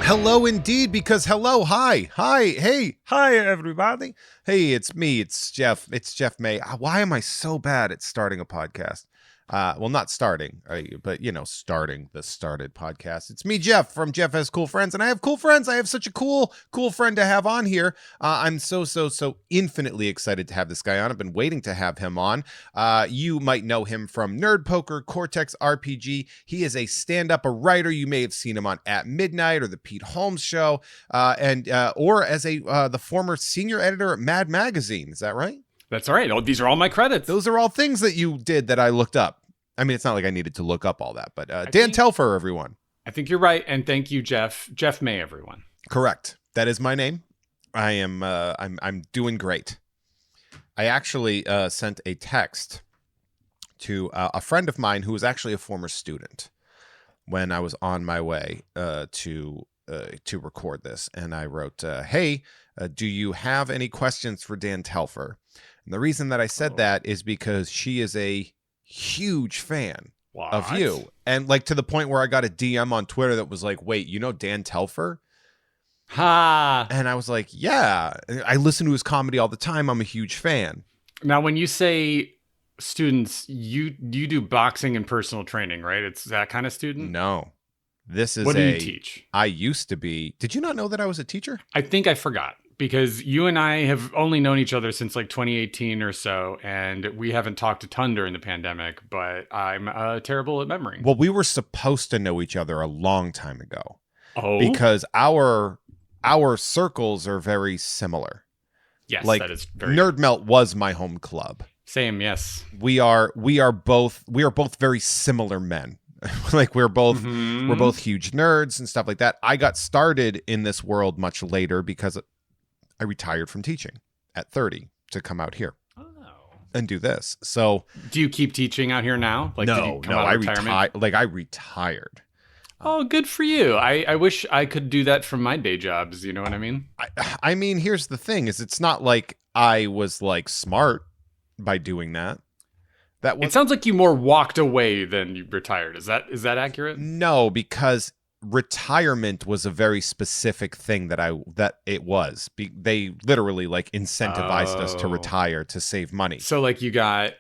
Hello indeed, because hello, hi, hey, hi everybody. Hey, it's me, it's Jeff May. Why am I so bad at starting a podcast? Well, not starting, but starting the started podcast. It's me, Jeff, from Jeff Has Cool Friends, and I have cool friends. I have such a cool friend to have on here. I'm so infinitely excited to have this guy on. I've been waiting to have him on. You might know him from Nerd Poker, Cortex RPG. He is a stand-up, a writer. You may have seen him on At Midnight or the Pete Holmes Show, or as the former senior editor at Mad Magazine. Is that right? That's all right. Oh, these are all my credits. Those are all things that you did that I looked up. I mean, it's not like I needed to look up all that, but Dan Telfer, everyone. I think you're right, and thank you, Jeff. Jeff May, everyone. Correct. That is my name. I am. I'm doing great. I actually sent a text to a friend of mine who was actually a former student when I was on my way to record this, and I wrote, "Hey, do you have any questions for Dan Telfer?" And the reason that I said that is because she is a huge fan of you, and like to the point where I got a DM on Twitter that was like, "Wait, you know Dan Telfer?" Ha! And I was like, "Yeah, I listen to his comedy all the time. I'm a huge fan." Now, when you say students, you do boxing and personal training, right? It's that kind of student? No, this is what do you teach? I used to be. Did you not know that I was a teacher? I think I forgot. Because you and I have only known each other since like 2018 or so, and we haven't talked a ton during the pandemic, but I'm terrible at memory. Well, we were supposed to know each other a long time ago. Oh? Because our circles are very similar. Yes, like, that is very Nerd Melt was my home club. Same, yes. We are both very similar men. Like we're both huge nerds and stuff like that. I got started in this world much later because I retired from teaching at 30 to come out here and do this. So, do you keep teaching out here now? Like, no, I retired. Oh, good for you. I wish I could do that from my day jobs. You know what I mean? I mean, here's the thing: is it's not like I was like smart by doing that. It sounds like you more walked away than you retired. Is that accurate? No, because retirement was a very specific thing that it was. They literally like incentivized us to retire to save money. So like you got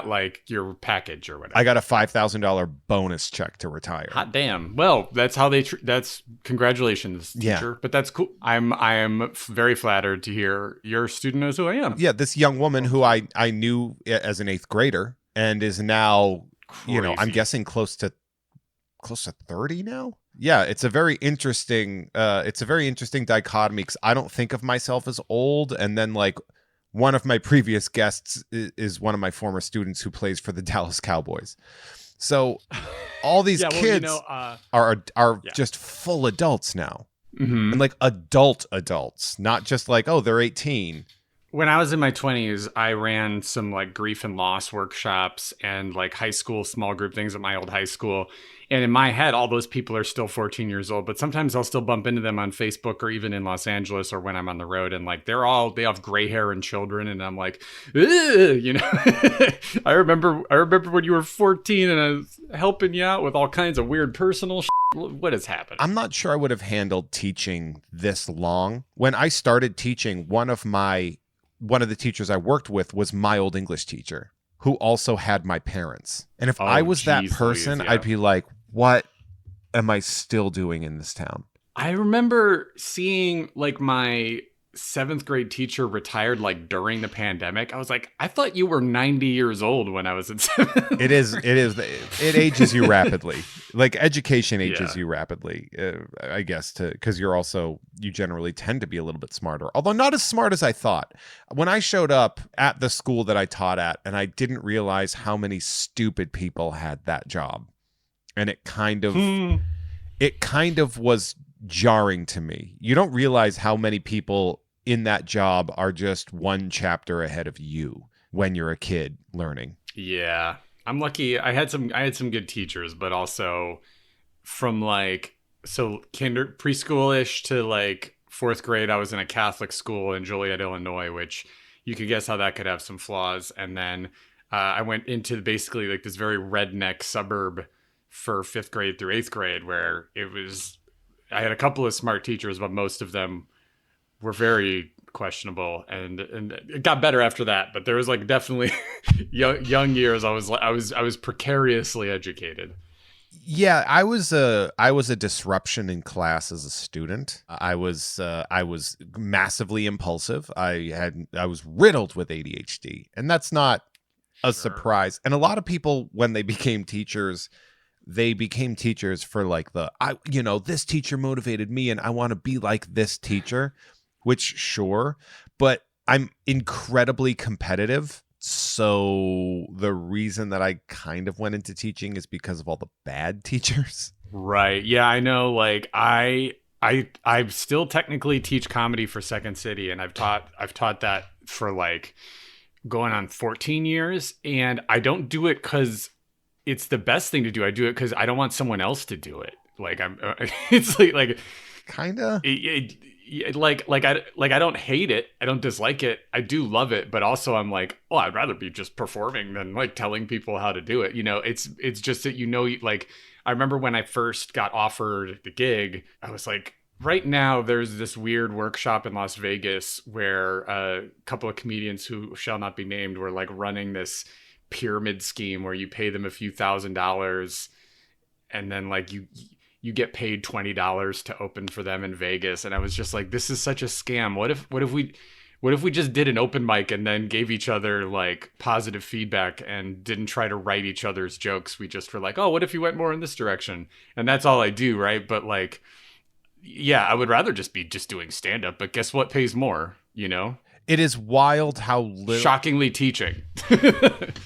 like your package or whatever. I got a $5,000 bonus check to retire. Hot damn. Well, that's how that's congratulations, teacher. Yeah. But that's cool. I am very flattered to hear your student knows who I am. Yeah, this young woman who I knew as an 8th grader and is now, Crazy. I'm guessing close to 30 now. Yeah, it's a very interesting dichotomy because I don't think of myself as old, and then like one of my previous guests is one of my former students who plays for the Dallas Cowboys. So all these kids are just full adults now, and like adults, not just like, oh, they're 18. When I was in my 20s, I ran some like grief and loss workshops and like high school small group things at my old high school. And in my head, all those people are still 14 years old, but sometimes I'll still bump into them on Facebook or even in Los Angeles or when I'm on the road. And like, they have gray hair and children. And I'm like, you know, I remember when you were 14 and I was helping you out with all kinds of weird personal shit. What has happened? I'm not sure I would have handled teaching this long. When I started teaching, one of the teachers I worked with was my old English teacher, who also had my parents. And if I was that person, I'd be like, what am I still doing in this town? I remember seeing like my 7th grade teacher retired like during the pandemic. I was like, I thought you were 90 years old when I was in 7th. It ages you rapidly. Like education ages you rapidly, I guess, because you generally tend to be a little bit smarter, although not as smart as I thought. When I showed up at the school that I taught at, and I didn't realize how many stupid people had that job. And it kind of was jarring to me. You don't realize how many people in that job are just one chapter ahead of you when you're a kid learning. Yeah. I'm lucky. I had some good teachers, but also from like, so preschool-ish to like 4th grade, I was in a Catholic school in Joliet, Illinois, which you could guess how that could have some flaws. And then I went into basically like this very redneck suburb for 5th grade through 8th grade, where it was I had a couple of smart teachers, but most of them were very questionable, and it got better after that. But there was like definitely young years. I was precariously educated. Yeah, I was a disruption in class as a student. I was massively impulsive. I was riddled with ADHD, and that's not a surprise. And a lot of people, when they became teachers, they became teachers for like this teacher motivated me and I want to be like this teacher, which sure, but I'm incredibly competitive. So the reason that I kind of went into teaching is because of all the bad teachers. Right. Yeah, I know. Like I still technically teach comedy for Second City, and I've taught that for like going on 14 years, and I don't do it because it's the best thing to do. I do it because I don't want someone else to do it. Like it's like kind of like I don't hate it. I don't dislike it. I do love it, but also I'm like, oh, I'd rather be just performing than like telling people how to do it. You know, it's just that, like, I remember when I first got offered the gig, I was like, right now there's this weird workshop in Las Vegas where a couple of comedians who shall not be named were like running this pyramid scheme where you pay them a few $1,000s and then like you get paid $20 to open for them in Vegas. And I was just like, this is such a scam. What if we just did an open mic and then gave each other like positive feedback and didn't try to write each other's jokes? We just were like, oh, what if you went more in this direction? And that's all I do, right? But like, yeah, I would rather just be doing stand-up, but guess what pays more, you know? It is wild how little... Shockingly teaching.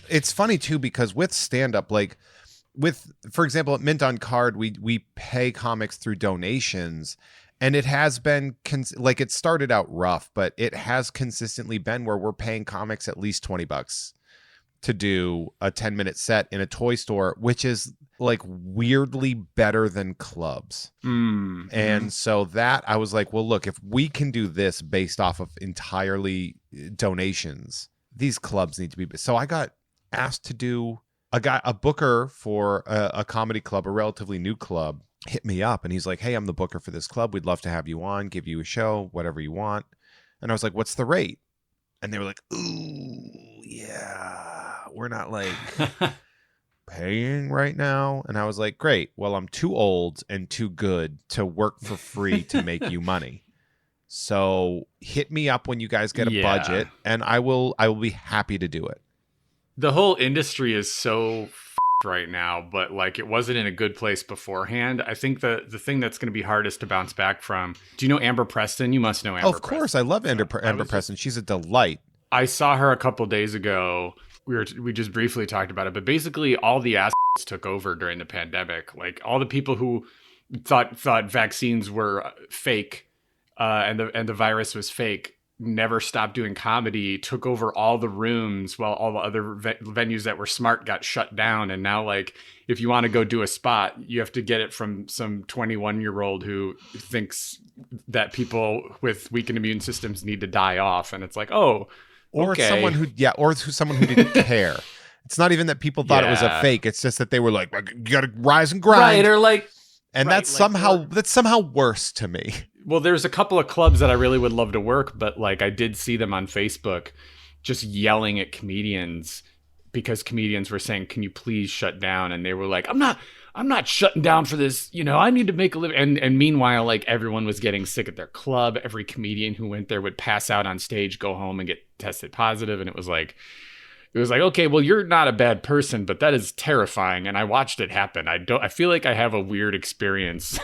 It's funny too, because with stand-up, like for example, at Mint on Card, we pay comics through donations, and it has been like it started out rough, but it has consistently been where we're paying comics at least $20 to do a 10-minute set in a toy store, which is like weirdly better than clubs. And so that I was like, well, look, if we can do this based off of entirely donations, these clubs need to be. So I got asked to do a booker for a comedy club, a relatively new club, hit me up and he's like, hey, I'm the booker for this club. We'd love to have you on, give you a show, whatever you want. And I was like, what's the rate? And they were like, ooh, yeah, we're not like paying right now. And I was like, great. Well, I'm too old and too good to work for free to make you money. So hit me up when you guys get a budget and I will be happy to do it. The whole industry is so right now, but like it wasn't in a good place beforehand. I think the thing that's going to be hardest to bounce back from. Do you know Amber Preston? You must know Amber. Of course, I love Amber Preston. She's a delight. I saw her a couple days ago. We just briefly talked about it, but basically all the assholes took over during the pandemic. Like all the people who thought vaccines were fake and the virus was fake never stopped doing comedy, took over all the rooms while all the other venues that were smart got shut down. And now, like, if you want to go do a spot, you have to get it from some 21-year-old who thinks that people with weakened immune systems need to die off. And it's like, oh, or okay. someone who didn't care. It's not even that people thought it was a fake. It's just that they were like, you got to rise and grind. Right, or like, and that's somehow worse to me. Well, there's a couple of clubs that I really would love to work, but like I did see them on Facebook just yelling at comedians because comedians were saying, can you please shut down? And they were like, I'm not shutting down for this. You know, I need to make a living. And meanwhile, like everyone was getting sick at their club. Every comedian who went there would pass out on stage, go home and get tested positive. And it was like, okay, well, you're not a bad person, but that is terrifying. And I watched it happen. I feel like I have a weird experience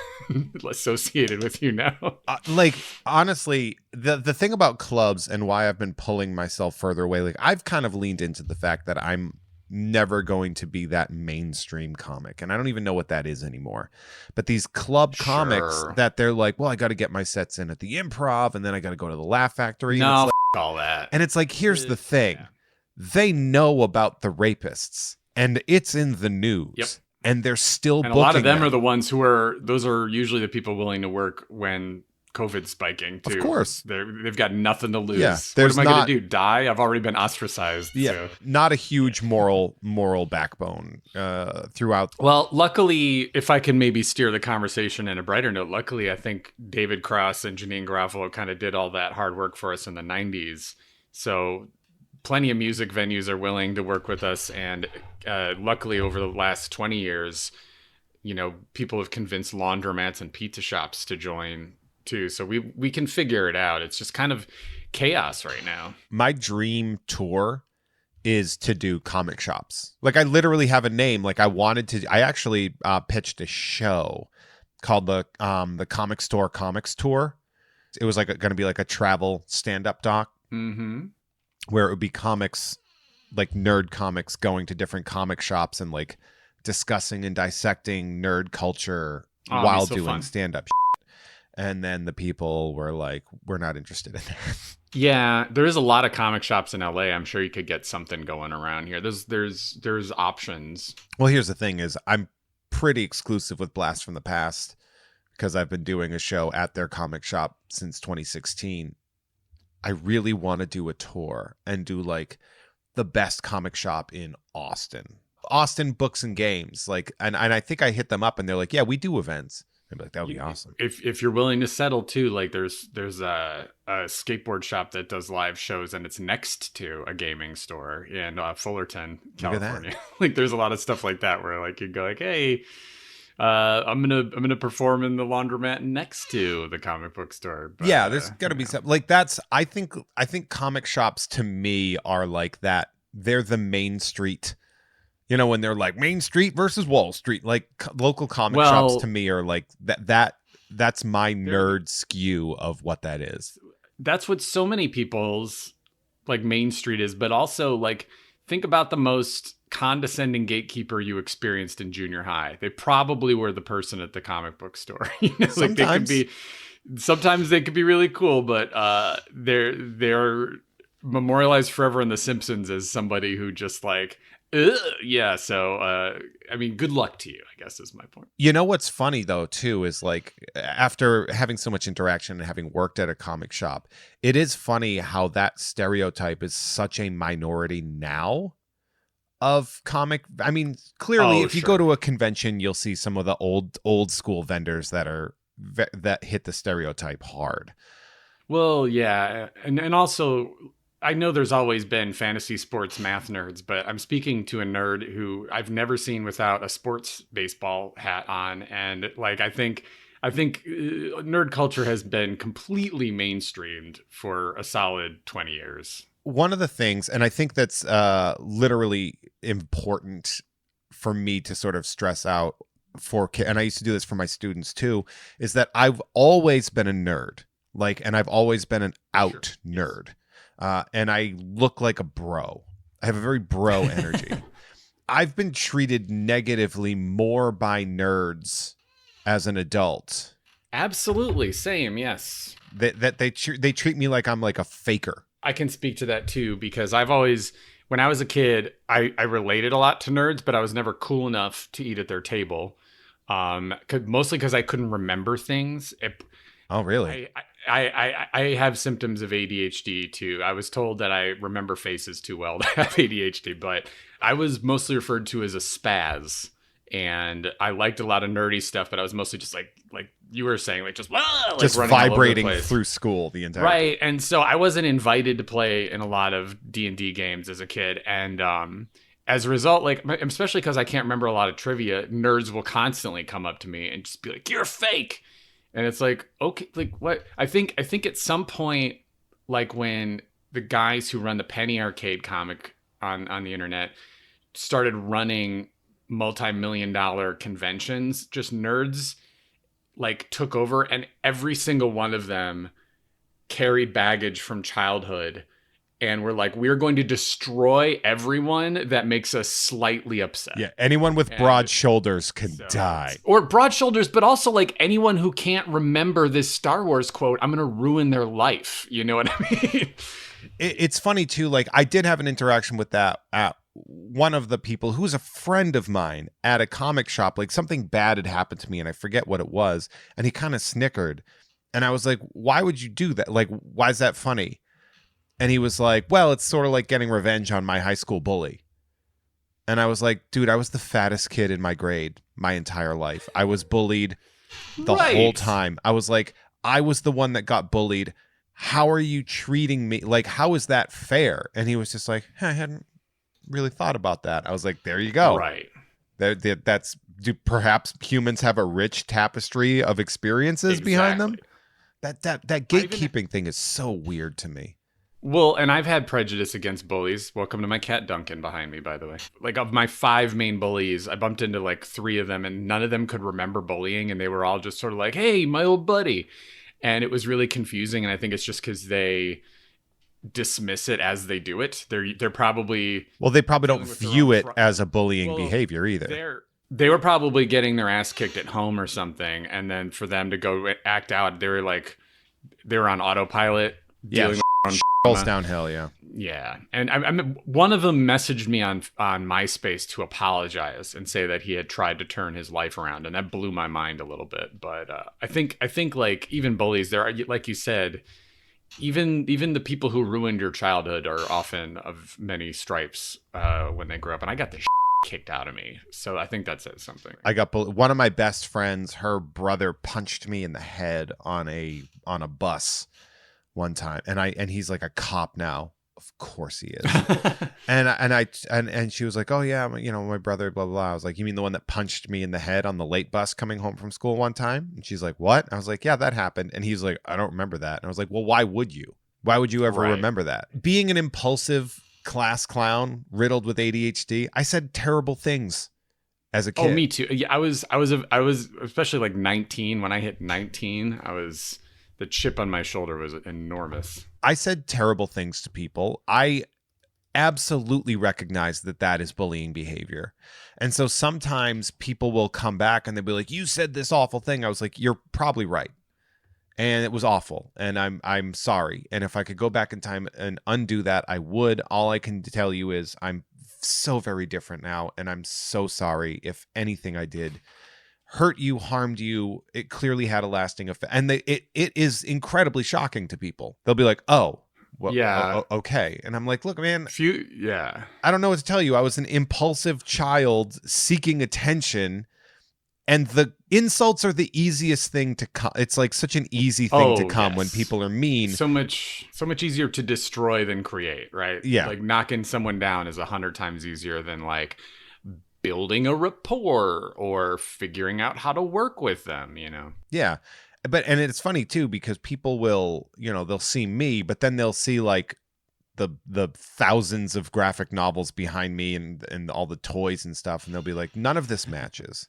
associated with you now. Like, honestly, the thing about clubs and why I've been pulling myself further away, like I've kind of leaned into the fact that I'm never going to be that mainstream comic. And I don't even know what that is anymore. But these club comics that they're like, well, I got to get my sets in at the Improv and then I got to go to the Laugh Factory. No, and all that. And it's like, here's the thing. Yeah. They know about the rapists and it's in the news. Yep. And they're still booking a lot of them are the ones those are usually the people willing to work when COVID spiking too. Of course. They've got nothing to lose. Yeah, what am I going to do? Die? I've already been ostracized. Yeah, so. not a huge moral backbone throughout. Well, luckily, if I can maybe steer the conversation in a brighter note, luckily, I think David Cross and Janine Garofalo kind of did all that hard work for us in the 90s. So plenty of music venues are willing to work with us. And luckily, over the last 20 years, people have convinced laundromats and pizza shops to join too. So we can figure it out. It's just kind of chaos right now. My dream tour is to do comic shops. Like I literally have a name. Like I actually pitched a show called the Comic Store Comics Tour. It was like going to be like a travel stand-up doc where it would be comics, like nerd comics going to different comic shops and like discussing and dissecting nerd culture while doing stand-up shit. And then the people were like, we're not interested in that. Yeah, there is a lot of comic shops in LA. I'm sure you could get something going around here. There's options. Well, here's the thing is I'm pretty exclusive with Blast from the Past because I've been doing a show at their comic shop since 2016. I really want to do a tour and do like the best comic shop in Austin Books and Games. Like, and I think I hit them up and they're like, yeah, we do events. I'd be like, that would be awesome. If you're willing to settle too, like there's a skateboard shop that does live shows and it's next to a gaming store in Fullerton, California. Like there's a lot of stuff like that where like you go like, hey, I'm gonna perform in the laundromat next to the comic book store. But, yeah, there's got to be something like that's. I think comic shops to me are like that. They're the Main Street. When they're like Main Street versus Wall Street, like local comic shops to me are like that's my nerd skew of what that is. That's what so many people's like Main Street is, but also like think about the most condescending gatekeeper you experienced in junior high. They probably were the person at the comic book store. Sometimes they could be really cool, but they're memorialized forever in The Simpsons as somebody who just like, yeah. So, I mean, good luck to you, I guess is my point. What's funny though, too, is like after having so much interaction and having worked at a comic shop, it is funny how that stereotype is such a minority now of comic. I mean, clearly, if you go to a convention, you'll see some of the old school vendors that hit the stereotype hard. Well, yeah. And also, I know there's always been fantasy sports math nerds, but I'm speaking to a nerd who I've never seen without a sports baseball hat on. And like, I think nerd culture has been completely mainstreamed for a solid 20 years. One of the things, and I think that's literally important for me to sort of stress out and I used to do this for my students too, is that I've always been a nerd, and I've always been an out nerd. And I look like a bro. I have a very bro energy. I've been treated negatively more by nerds as an adult. Absolutely. Same. Yes. That they treat me like I'm like a faker. I can speak to that too, because I've always, when I was a kid, I related a lot to nerds, but I was never cool enough to eat at their table. Mostly because I couldn't remember things. Oh, really? I have symptoms of ADHD too. I was told that I remember faces too well to have ADHD, but I was mostly referred to as a spaz. And I liked a lot of nerdy stuff, but I was mostly just like you were saying, just vibrating through school the entire right. And so I wasn't invited to play in a lot of D&D games as a kid. And as a result, especially because I can't remember a lot of trivia, nerds will constantly come up to me and just be like, "You're fake." And it's like, okay, like what? I think at some point, like when the guys who run the Penny Arcade comic on the internet started running multi-million-dollar conventions, just nerds took over, and every single one of them carried baggage from childhood and we're like, we're going to destroy everyone that makes us slightly upset. Yeah, anyone with broad shoulders can die. Or broad shoulders, but also anyone who can't remember this Star Wars quote, I'm going to ruin their life. You know what I mean? It's funny too. I did have an interaction with that one of the people who's a friend of mine at a comic shop. Something bad had happened to me and I forget what it was. And he kind of snickered. And I was like, why would you do that? Like, why is that funny? And he was like, well, it's sort of like getting revenge on my high school bully. And I was like, dude, I was the fattest kid in my grade my entire life. I was bullied the whole time. I was like, I was the one that got bullied. How are you treating me? Like, how is that fair? And he was just like, I hadn't really thought about that. I was like, there you go. Right. Do perhaps humans have a rich tapestry of experiences behind them? That gatekeeping thing is so weird to me. Well, and I've had prejudice against bullies. Welcome to my cat Duncan behind me, by the way. Like, of my 5 main bullies, I bumped into like 3 of them, and none of them could remember bullying, and they were all just sort of like, hey, my old buddy. And it was really confusing, and I think it's just because they dismiss it as they do it. They're probably... Well, they probably don't view it as a bullying behavior either. They were probably getting their ass kicked at home or something, and then for them to go act out, they were on autopilot, dealing with rolls downhill, yeah. Yeah. And I one of them messaged me on MySpace to apologize and say that he had tried to turn his life around, and that blew my mind a little bit. But I think like even bullies, there are, like you said, even the people who ruined your childhood are often of many stripes when they grow up, and I got the kicked out of me. So I think that says something. I got one of my best friends, her brother punched me in the head on a bus one time, and he's like a cop now. Of course he is. and she was like, oh yeah, my brother, blah, blah, blah. I was like, you mean the one that punched me in the head on the late bus coming home from school one time? And she's like, what? I was like, yeah, that happened. And he's like, I don't remember that. And I was like, well, why would you ever remember that? Being an impulsive class clown riddled with ADHD, I said terrible things as a kid. Oh, me too. Yeah, I was especially like 19. When I hit 19, the chip on my shoulder was enormous. I said terrible things to people. I absolutely recognize that is bullying behavior. And so sometimes people will come back and they'll be like, you said this awful thing. I was like, you're probably right. And it was awful. And I'm sorry. And if I could go back in time and undo that, I would. All I can tell you is I'm so very different now. And I'm so sorry if anything I did hurt you, harmed you. It clearly had a lasting effect, and it is incredibly shocking to people. They'll be like, oh, well, yeah, okay. And I'm like, look, man, I don't know what to tell you. I was an impulsive child seeking attention, and the insults are the easiest thing to come. It's like such an easy thing to come when people are mean. So much easier to destroy than create, right? Yeah, like knocking someone down is 100 times easier than like building a rapport or figuring out how to work with them, Yeah. And it's funny too, because people will, they'll see me, but then they'll see like the thousands of graphic novels behind me and all the toys and stuff. And they'll be like, none of this matches.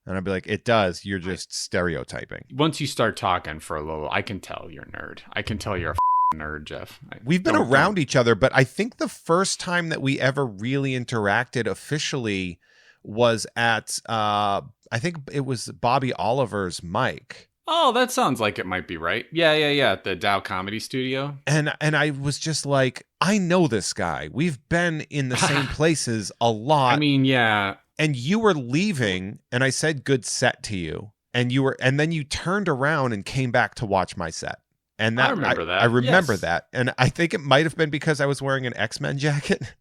And I'll be like, it does. You're just stereotyping. Once you start talking for a little, I can tell you're a nerd. I can tell you're a nerd, Jeff. We've been around each other, but I think the first time that we ever really interacted officially was at I think it was Bobby Oliver's mic. Oh, that sounds like it might be right. Yeah, at the Dow Comedy Studio. And I was just like, I know this guy. We've been in the same places a lot. I mean, yeah. And you were leaving, and I said good set to you, and then you turned around and came back to watch my set. And that, I remember that. I remember that. And I think it might have been because I was wearing an X-Men jacket.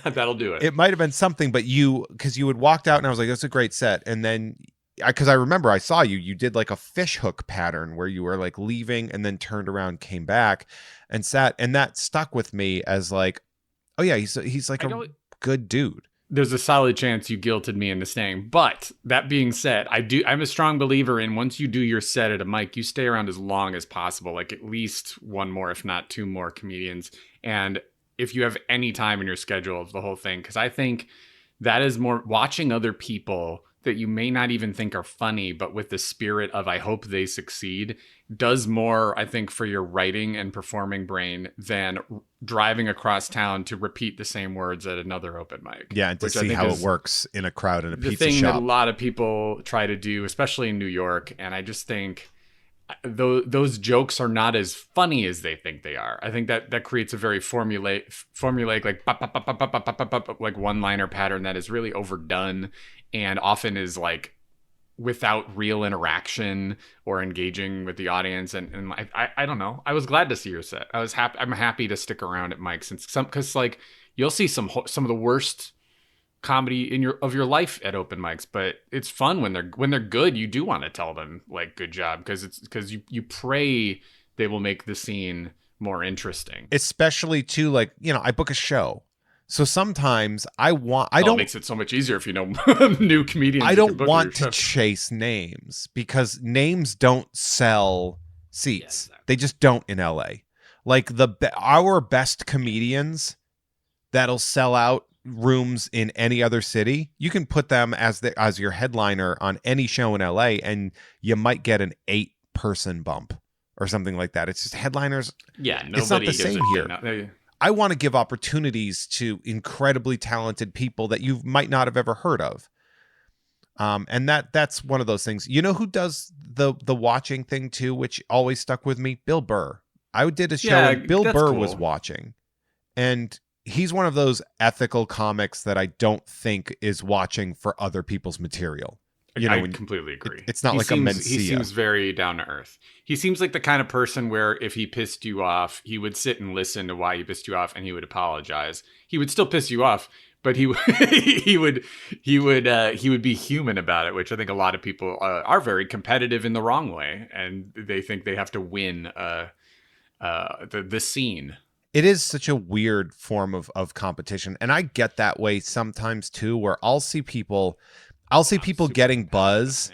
That'll do it. It might have been something, but because you had walked out and I was like, that's a great set. And then, because I remember I saw you did like a fish hook pattern where you were like leaving and then turned around, came back and sat. And that stuck with me as like, oh yeah, he's like a good dude. There's a solid chance you guilted me into staying. But that being said, I'm a strong believer in once you do your set at a mic, you stay around as long as possible, like at least one more, if not 2 more comedians. And if you have any time in your schedule of the whole thing, because I think that is more watching other people that you may not even think are funny, but with the spirit of I hope they succeed, does more, I think, for your writing and performing brain than driving across town to repeat the same words at another open mic. Yeah, and to see how it works in a crowd in a pizza shop. The thing that a lot of people try to do, especially in New York, and I just think those jokes are not as funny as they think they are. I think that creates a very formulaic like one-liner pattern that is really overdone and often is like without real interaction or engaging with the audience. And I don't know. I was glad to see your set. I'm happy to stick around at Mike's because like you'll see some of the worst comedy of your life at open mics, but it's fun when they're good. You do want to tell them like good job because you pray they will make the scene more interesting. Especially too, like, you know, I book a show. So sometimes it makes it so much easier if you know new comedians. I don't want to chase names because names don't sell seats. Yeah, exactly. They just don't in LA. Like our best comedians that'll sell out rooms in any other city, you can put them as your headliner on any show in LA and you might get an 8-person bump or something like that. It's just headliners. Yeah, it's not the same here. I want to give opportunities to incredibly talented people that you might not have ever heard of. And that's one of those things. You know who does the watching thing too, which always stuck with me? Bill Burr. I did a show and Bill Burr was watching. And he's one of those ethical comics that I don't think is watching for other people's material. You know, I completely agree. It's not like a Mencia. He seems very down to earth. He seems like the kind of person where if he pissed you off, he would sit and listen to why he pissed you off, and he would apologize. He would still piss you off, but he would be human about it, which I think a lot of people are very competitive in the wrong way, and they think they have to win the scene. It is such a weird form of competition, and I get that way sometimes too, where I'll see people getting buzz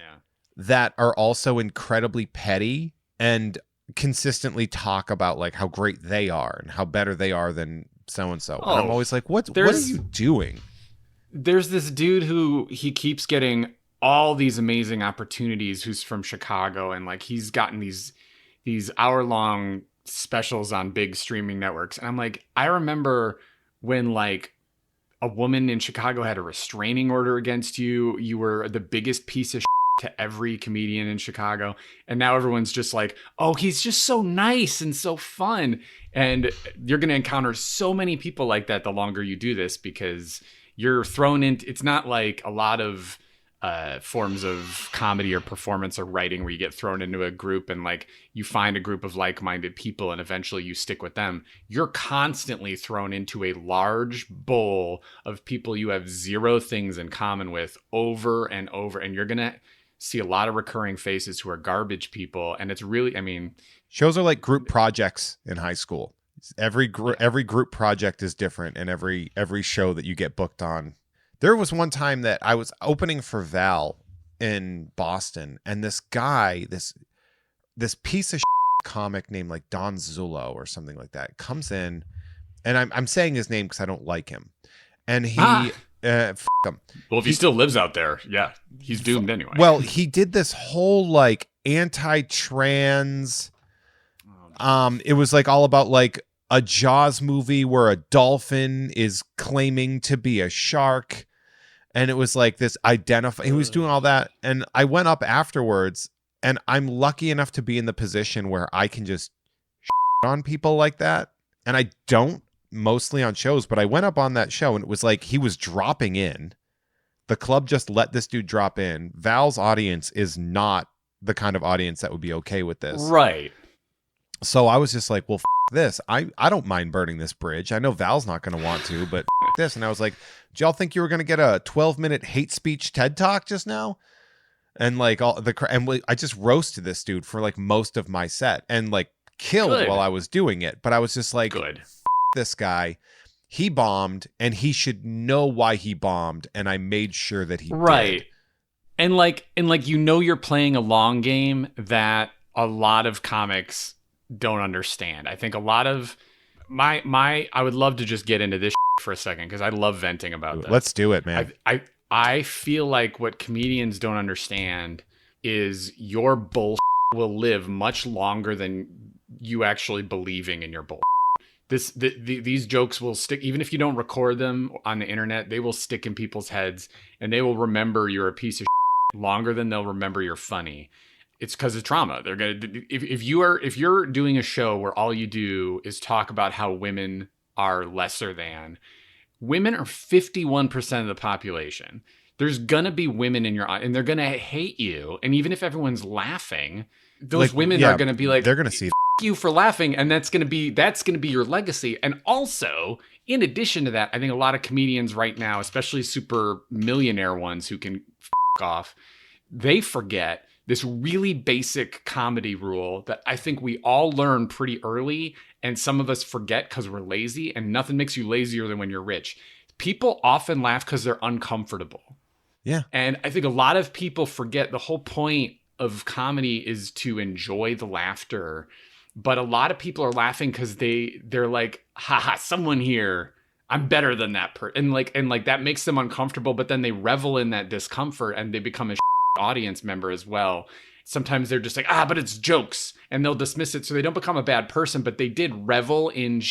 that are also incredibly petty and consistently talk about like how great they are and how better they are than so-and-so. And I'm always like, what are you doing? There's this dude who he keeps getting all these amazing opportunities who's from Chicago, and like he's gotten these hour-long specials on big streaming networks. And I'm like, I remember when like a woman in Chicago had a restraining order against you. You were the biggest piece of shit to every comedian in Chicago. And now everyone's just like, oh, he's just so nice and so fun. And you're going to encounter so many people like that the longer you do this, because you're thrown into, it's not like a lot of forms of comedy or performance or writing where you get thrown into a group and like you find a group of like-minded people and eventually you stick with them. You're constantly thrown into a large bowl of people you have zero things in common with over and over, and you're gonna see a lot of recurring faces who are garbage people. And it's really, I mean, shows are like group projects in high school. Every group project is different, and every show that you get booked on. There was one time that I was opening for Val in Boston, and this guy, this piece of comic named like Don Zullo or something like that comes in, and I'm saying his name because I don't like him, and he f him. Well, if he still lives out there, yeah, he's doomed anyway. Well, he did this whole like anti-trans. It was like all about like a Jaws movie where a dolphin is claiming to be a shark. And it was like this he was doing all that. And I went up afterwards, and I'm lucky enough to be in the position where I can just on people like that. And I don't mostly on shows, but I went up on that show and it was like he was dropping in. The club just let this dude drop in. Val's audience is not the kind of audience that would be okay with this. Right. So I was just like, well, this. I don't mind burning this bridge. I know Val's not going to want to, but this. And I was like, did y'all think you were going to get a 12-minute hate speech TED Talk just now? And like I just roasted this dude for like most of my set and like killed while I was doing it. But I was just like, this guy, he bombed and he should know why he bombed. And I made sure that he did. And like, you're playing a long game that a lot of comics don't understand. I think a lot of I would love to just get into this for a second because I love venting about this. Let's do it, man. I feel like what comedians don't understand is your bullshit will live much longer than you actually believing in your bullshit. These jokes will stick, even if you don't record them on the internet, they will stick in people's heads and they will remember you're a piece of shit longer than they'll remember you're funny. It's because of trauma. They're gonna if you're doing a show where all you do is talk about how women are lesser than, women are 51% of the population. there's gonna be women in your and they're gonna hate you. And even if everyone's laughing, those women are gonna be like, they're gonna see you for laughing, and that's gonna be your legacy. And also, in addition to that, I think a lot of comedians right now, especially super millionaire ones who can off, they forget this really basic comedy rule that I think we all learn pretty early, and some of us forget because we're lazy, and nothing makes you lazier than when you're rich. People often laugh because they're uncomfortable. Yeah. And I think a lot of people forget the whole point of comedy is to enjoy the laughter. But a lot of people are laughing because they're like, haha, someone here, I'm better than that person. And like that makes them uncomfortable, but then they revel in that discomfort and they become a audience member as well. Sometimes they're just like, but it's jokes, and they'll dismiss it. So they don't become a bad person, but they did revel in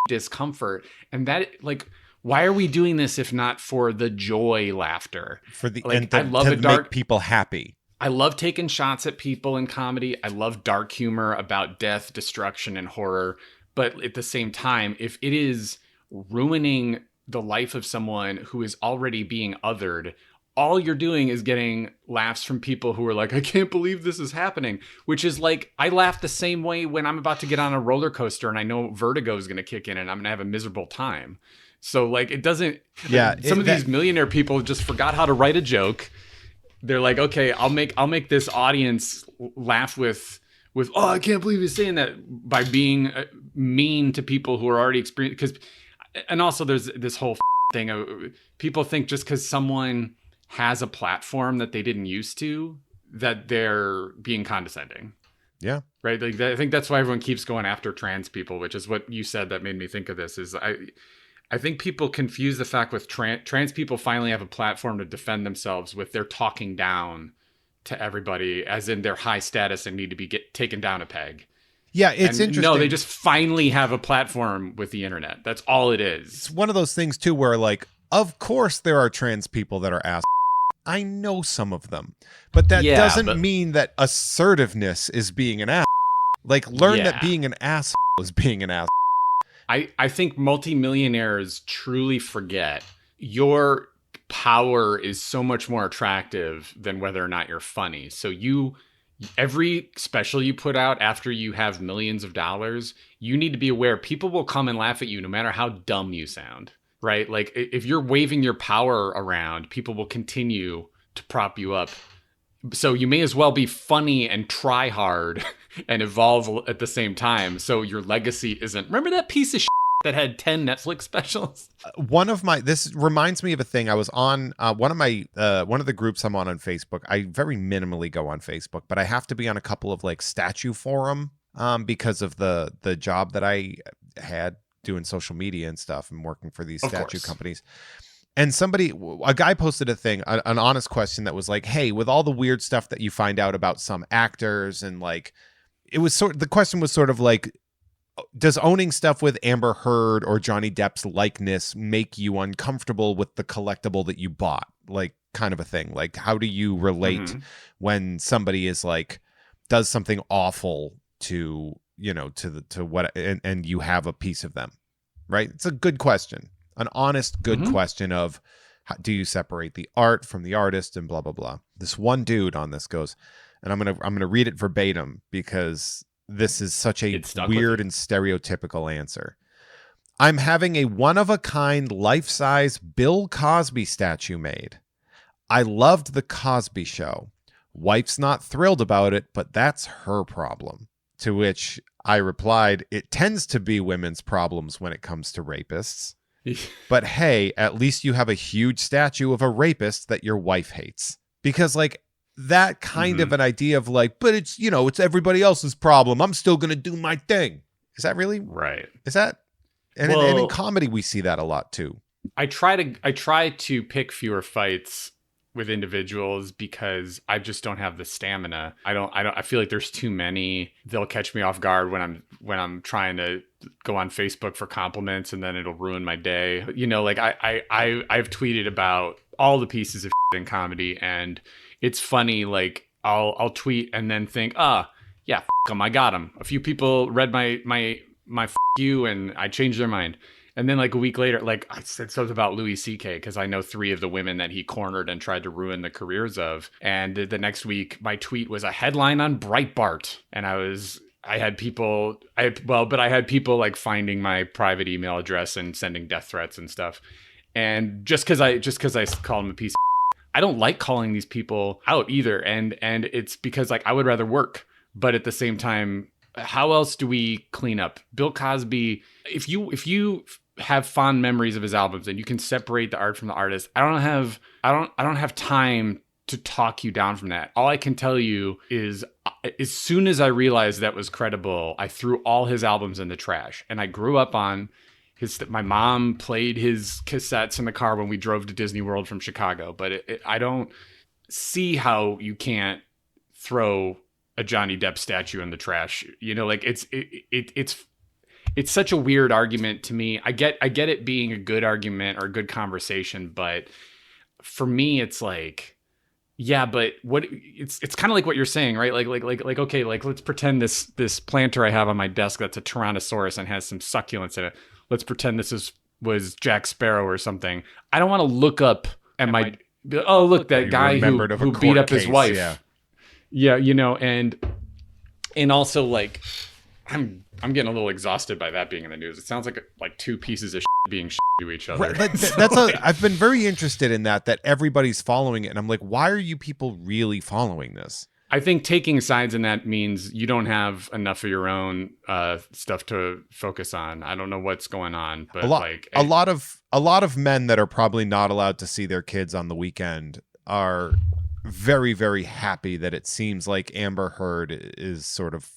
discomfort. And that, like, why are we doing this if not for the joy laughter? For the like, I love to make people happy. I love taking shots at people in comedy. I love dark humor about death, destruction, and horror. But at the same time, if it is ruining the life of someone who is already being othered, all you're doing is getting laughs from people who are like, I can't believe this is happening. Which is like, I laugh the same way when I'm about to get on a roller coaster and I know vertigo is going to kick in and I'm going to have a miserable time. So like, it doesn't, some of these millionaire people just forgot how to write a joke. They're like, okay, I'll make this audience laugh with, oh, I can't believe he's saying that, by being mean to people who are already experienced. And also there's this whole thing of people think just because someone has a platform that they didn't used to, that they're being condescending. Yeah. Right. Like, I think that's why everyone keeps going after trans people, which is what you said that made me think of this. Is I think people confuse the fact with trans people finally have a platform to defend themselves with their talking down to everybody, as in they're high status and need to be taken down a peg. Yeah, it's interesting. No, they just finally have a platform with the internet. That's all it is. It's one of those things too where, like, of course there are trans people that are ass. I know some of them, but that doesn't mean that assertiveness is being an ass. Like, learn that being an ass is being an ass. I think multimillionaires truly forget your power is so much more attractive than whether or not you're funny. So every special you put out after you have millions of dollars, you need to be aware people will come and laugh at you no matter how dumb you sound, right? Like, if you're waving your power around, people will continue to prop you up. So you may as well be funny and try hard and evolve at the same time. So your legacy isn't, remember that piece of shit that had 10 Netflix specials? This reminds me of a thing. I was on one of the groups I'm on Facebook. I very minimally go on Facebook, but I have to be on a couple of like statue forum because of the job that I had doing social media and stuff and working for these statue companies. And a guy posted a thing, an honest question that was like, hey, with all the weird stuff that you find out about some actors, and like, the question was sort of like, does owning stuff with Amber Heard or Johnny Depp's likeness make you uncomfortable with the collectible that you bought? Like, kind of a thing. Like, how do you relate when somebody is like, does something awful to, to what, and you have a piece of them, right? It's a good question. An honest, good question of, do you separate the art from the artist, and blah, blah, blah. This one dude on this goes, and I'm gonna read it verbatim because this is such a weird and stereotypical answer. I'm having a one-of-a-kind, life-size Bill Cosby statue made. I loved the Cosby Show. Wife's not thrilled about it, but that's her problem. To which I replied, it tends to be women's problems when it comes to rapists. But hey, at least you have a huge statue of a rapist that your wife hates. Because like that kind of an idea of like, but it's, it's everybody else's problem, I'm still going to do my thing. Is that really right? Is that? And in comedy, we see that a lot too. I try to pick fewer fights with individuals because I just don't have the stamina. I feel like there's too many. They'll catch me off guard when I'm trying to go on Facebook for compliments, and then it'll ruin my day. Like I've tweeted about all the pieces of in comedy, and it's funny. Like I'll tweet and then think, yeah, them, I got them. A few people read my you, and I changed their mind. And then like a week later, like I said something about Louis C.K. because I know 3 of the women that he cornered and tried to ruin the careers of. And the next week, my tweet was a headline on Breitbart. And I had people like finding my private email address and sending death threats and stuff. And just because I call him a piece of I don't like calling these people out either. And it's because like I would rather work. But at the same time, how else do we clean up? Bill Cosby, if you have fond memories of his albums and you can separate the art from the artist, I don't have time to talk you down from that. All I can tell you is as soon as I realized that was credible, I threw all his albums in the trash. And I grew up on my mom played his cassettes in the car when we drove to Disney World from Chicago. But I don't see how you can't throw a Johnny Depp statue in the trash. You know, like it's such a weird argument to me. I get it being a good argument or a good conversation, but for me, it's like, yeah, but what it's kind of like what you're saying, right? Like, okay, like let's pretend this planter I have on my desk that's a Tyrannosaurus and has some succulents in it. Let's pretend this was Jack Sparrow or something. I don't want to look up at my oh, look, that guy who beat up his wife. Yeah, you know, and also like I'm getting a little exhausted by that being in the news. It sounds like 2 pieces of shit being shit to each other. Right, I've been very interested in that everybody's following it, and I'm like, why are you people really following this? I think taking sides in that means you don't have enough of your own stuff to focus on. I don't know what's going on, but a lot of men that are probably not allowed to see their kids on the weekend are very, very happy that it seems like Amber Heard is sort of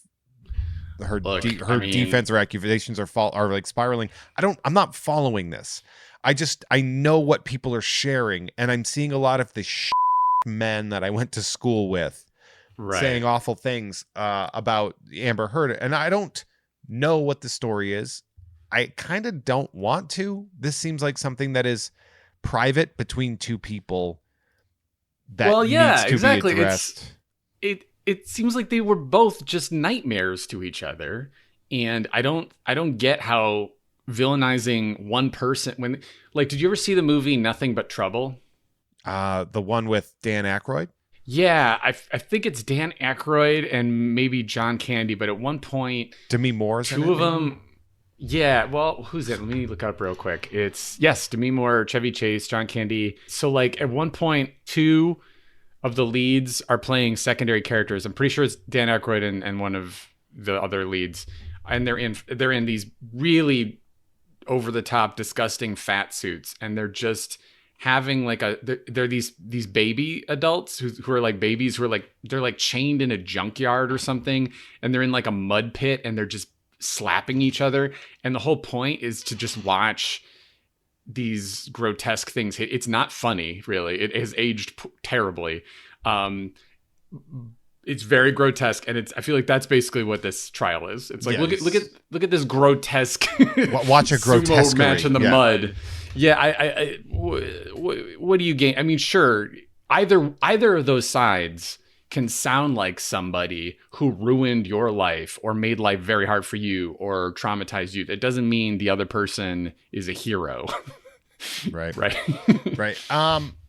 her defense or accusations are like spiraling. I'm not following this. I know what people are sharing, and I'm seeing a lot of the men that I went to school with saying awful things about Amber Heard, and I don't know what the story is. I kind of don't want to. This seems like something that is private between 2 people that needs to be addressed. It seems like they were both just nightmares to each other, and I don't get how villainizing one person when like, did you ever see the movie Nothing But Trouble? The one with Dan Aykroyd? Yeah, I think it's Dan Aykroyd and maybe John Candy, but at one point Demi Moore's 2 of them. Yeah, well, who's it? Let me look up real quick. It's Demi Moore, Chevy Chase, John Candy. So like at one point 2 of the leads are playing secondary characters. I'm pretty sure it's Dan Aykroyd and one of the other leads, and they're in these really over the top, disgusting fat suits, and they're just having like they're these baby adults who are like babies who are like they're like chained in a junkyard or something, and they're in like a mud pit and they're just slapping each other, and the whole point is to just watch these grotesque things. It's not funny, really. It has aged terribly. It's very grotesque, and I feel like that's basically what this trial is. It's like, look at this grotesque watch a grotesque match in the mud. Yeah, what do you gain? I mean, sure, either of those sides can sound like somebody who ruined your life or made life very hard for you or traumatized you. That doesn't mean the other person is a hero. Right. Right.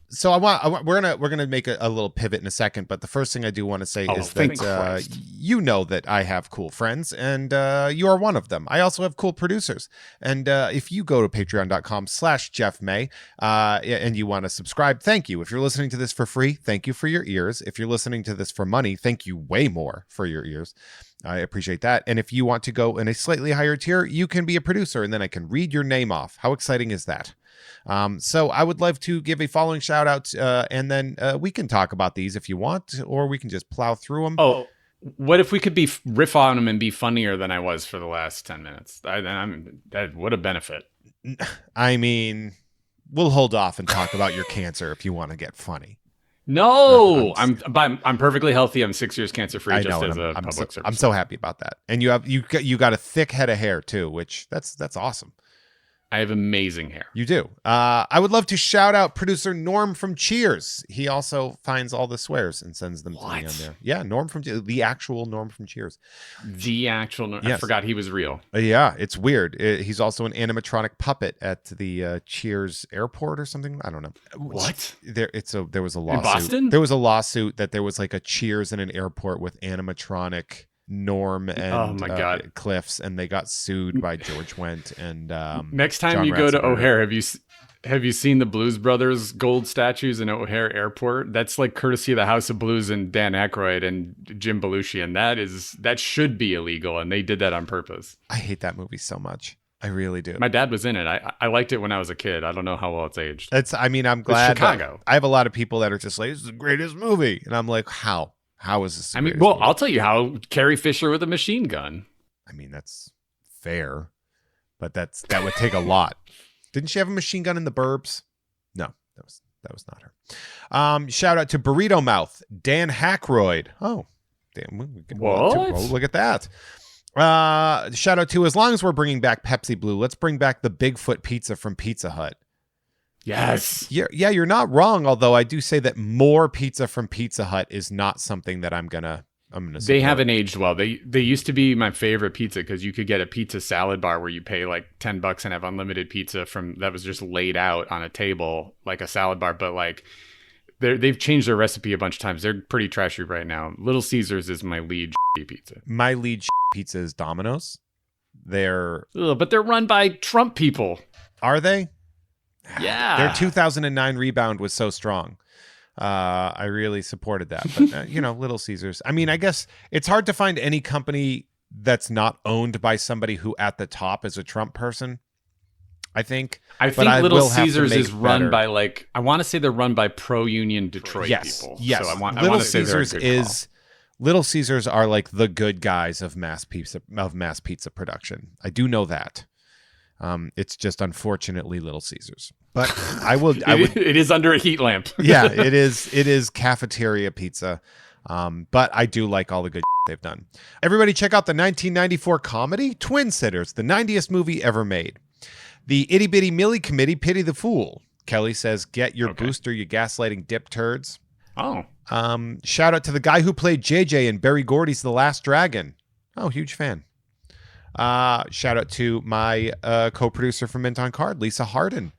So we're gonna make a little pivot in a second, but the first thing I do want to say is that you know that I have cool friends, and you are one of them. I also have cool producers, and if you go to patreon.com/JeffMay and you want to subscribe, thank you. If you're listening to this for free, thank you for your ears. If you're listening to this for money, thank you way more for your ears. I appreciate that. And if you want to go in a slightly higher tier, you can be a producer, and then I can read your name off. How exciting is that? So I would love to give a following shout out, and then we can talk about these if you want, or we can just plow through them. Oh, what if we could riff on them and be funnier than I was for the last 10 minutes? That would a benefit. I mean, we'll hold off and talk about your cancer if you want to get funny. No, I'm perfectly healthy. I'm 6 years cancer free. Just as a public service. I'm so happy about that. And you got a thick head of hair too, which that's awesome. I have amazing hair. You do. I would love to shout out producer Norm from Cheers. He also finds all the swears and sends them to me on there. Yeah, Norm from the actual Norm from Cheers. The actual Norm. Yes. I forgot he was real. Yeah, it's weird. He's also an animatronic puppet at the Cheers airport or something. I don't know. What? There was a lawsuit. In Boston? There was a lawsuit that there was like a Cheers in an airport with animatronic Norm and Cliffs, and they got sued by George Wendt and next time John you go to Ratzenberger. O'Hare, have you seen the Blues Brothers gold statues in O'Hare Airport? That's like courtesy of the House of Blues and Dan Aykroyd and Jim Belushi, and that should be illegal, and they did that on purpose. I hate that movie so much. I really do. My dad was in it. I liked it when I was a kid. I don't know how well it's aged. I'm glad. It's Chicago. I have a lot of people that are just like, this is the greatest movie, and I'm like, how? How is this? Movie? I'll tell you how. Carrie Fisher with a machine gun. I mean, that's fair, but that would take a lot. Didn't she have a machine gun in The Burbs? No, that was not her. Shout out to Burrito Mouth, Dan Hackroyd. Oh, damn! Look at that. Shout out to, as long as we're bringing back Pepsi Blue, let's bring back the Bigfoot pizza from Pizza Hut. Yes. Yeah, you're not wrong. Although I do say that more pizza from Pizza Hut is not something that I'm gonna support. They haven't aged well. They used to be my favorite pizza because you could get a pizza salad bar where you pay like $10 and have unlimited pizza that was just laid out on a table like a salad bar. But like they've changed their recipe a bunch of times. They're pretty trashy right now. Little Caesars is my lead pizza. My lead pizza is Domino's. But they're run by Trump people. Are they? Yeah. Their 2009 rebound was so strong. I really supported that. But, Little Caesars. I mean, I guess it's hard to find any company that's not owned by somebody who at the top is a Trump person, I think. I think Little Caesars is run by I want to say they're run by pro-union Detroit people. Yes. So Little Caesars are like the good guys of mass pizza production. I do know that. It's just unfortunately Little Caesars, but it is under a heat lamp. Yeah, it is cafeteria pizza. But I do like all the good they've done. Everybody check out the 1994 comedy Twin Sitters, the 90th movie ever made. The Itty Bitty Millie Committee pity the fool. Kelly says, get your booster, you gaslighting dip turds. Oh. Shout out to the guy who played JJ in Berry Gordy's The Last Dragon. Oh, huge fan. Shout out to my co-producer from Mint on Card, Lisa Harden.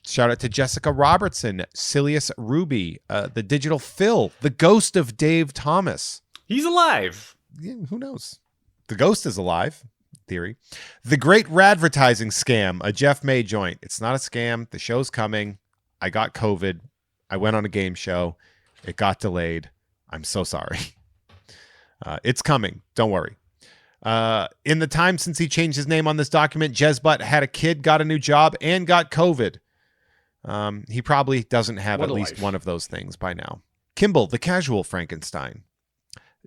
Shout out to Jessica Robertson, Silius Ruby, the Digital Phil, the ghost of Dave Thomas. He's alive. Yeah, who knows? The ghost is alive, theory. The Great Radvertising Scam, a Jeff May joint. It's not a scam. The show's coming. I got COVID. I went on a game show. It got delayed. I'm so sorry. It's coming. Don't worry. In the time since he changed his name on this document, Jezbutt had a kid, got a new job, and got COVID. He probably doesn't have at least one of those things by now. Kimball, the casual Frankenstein.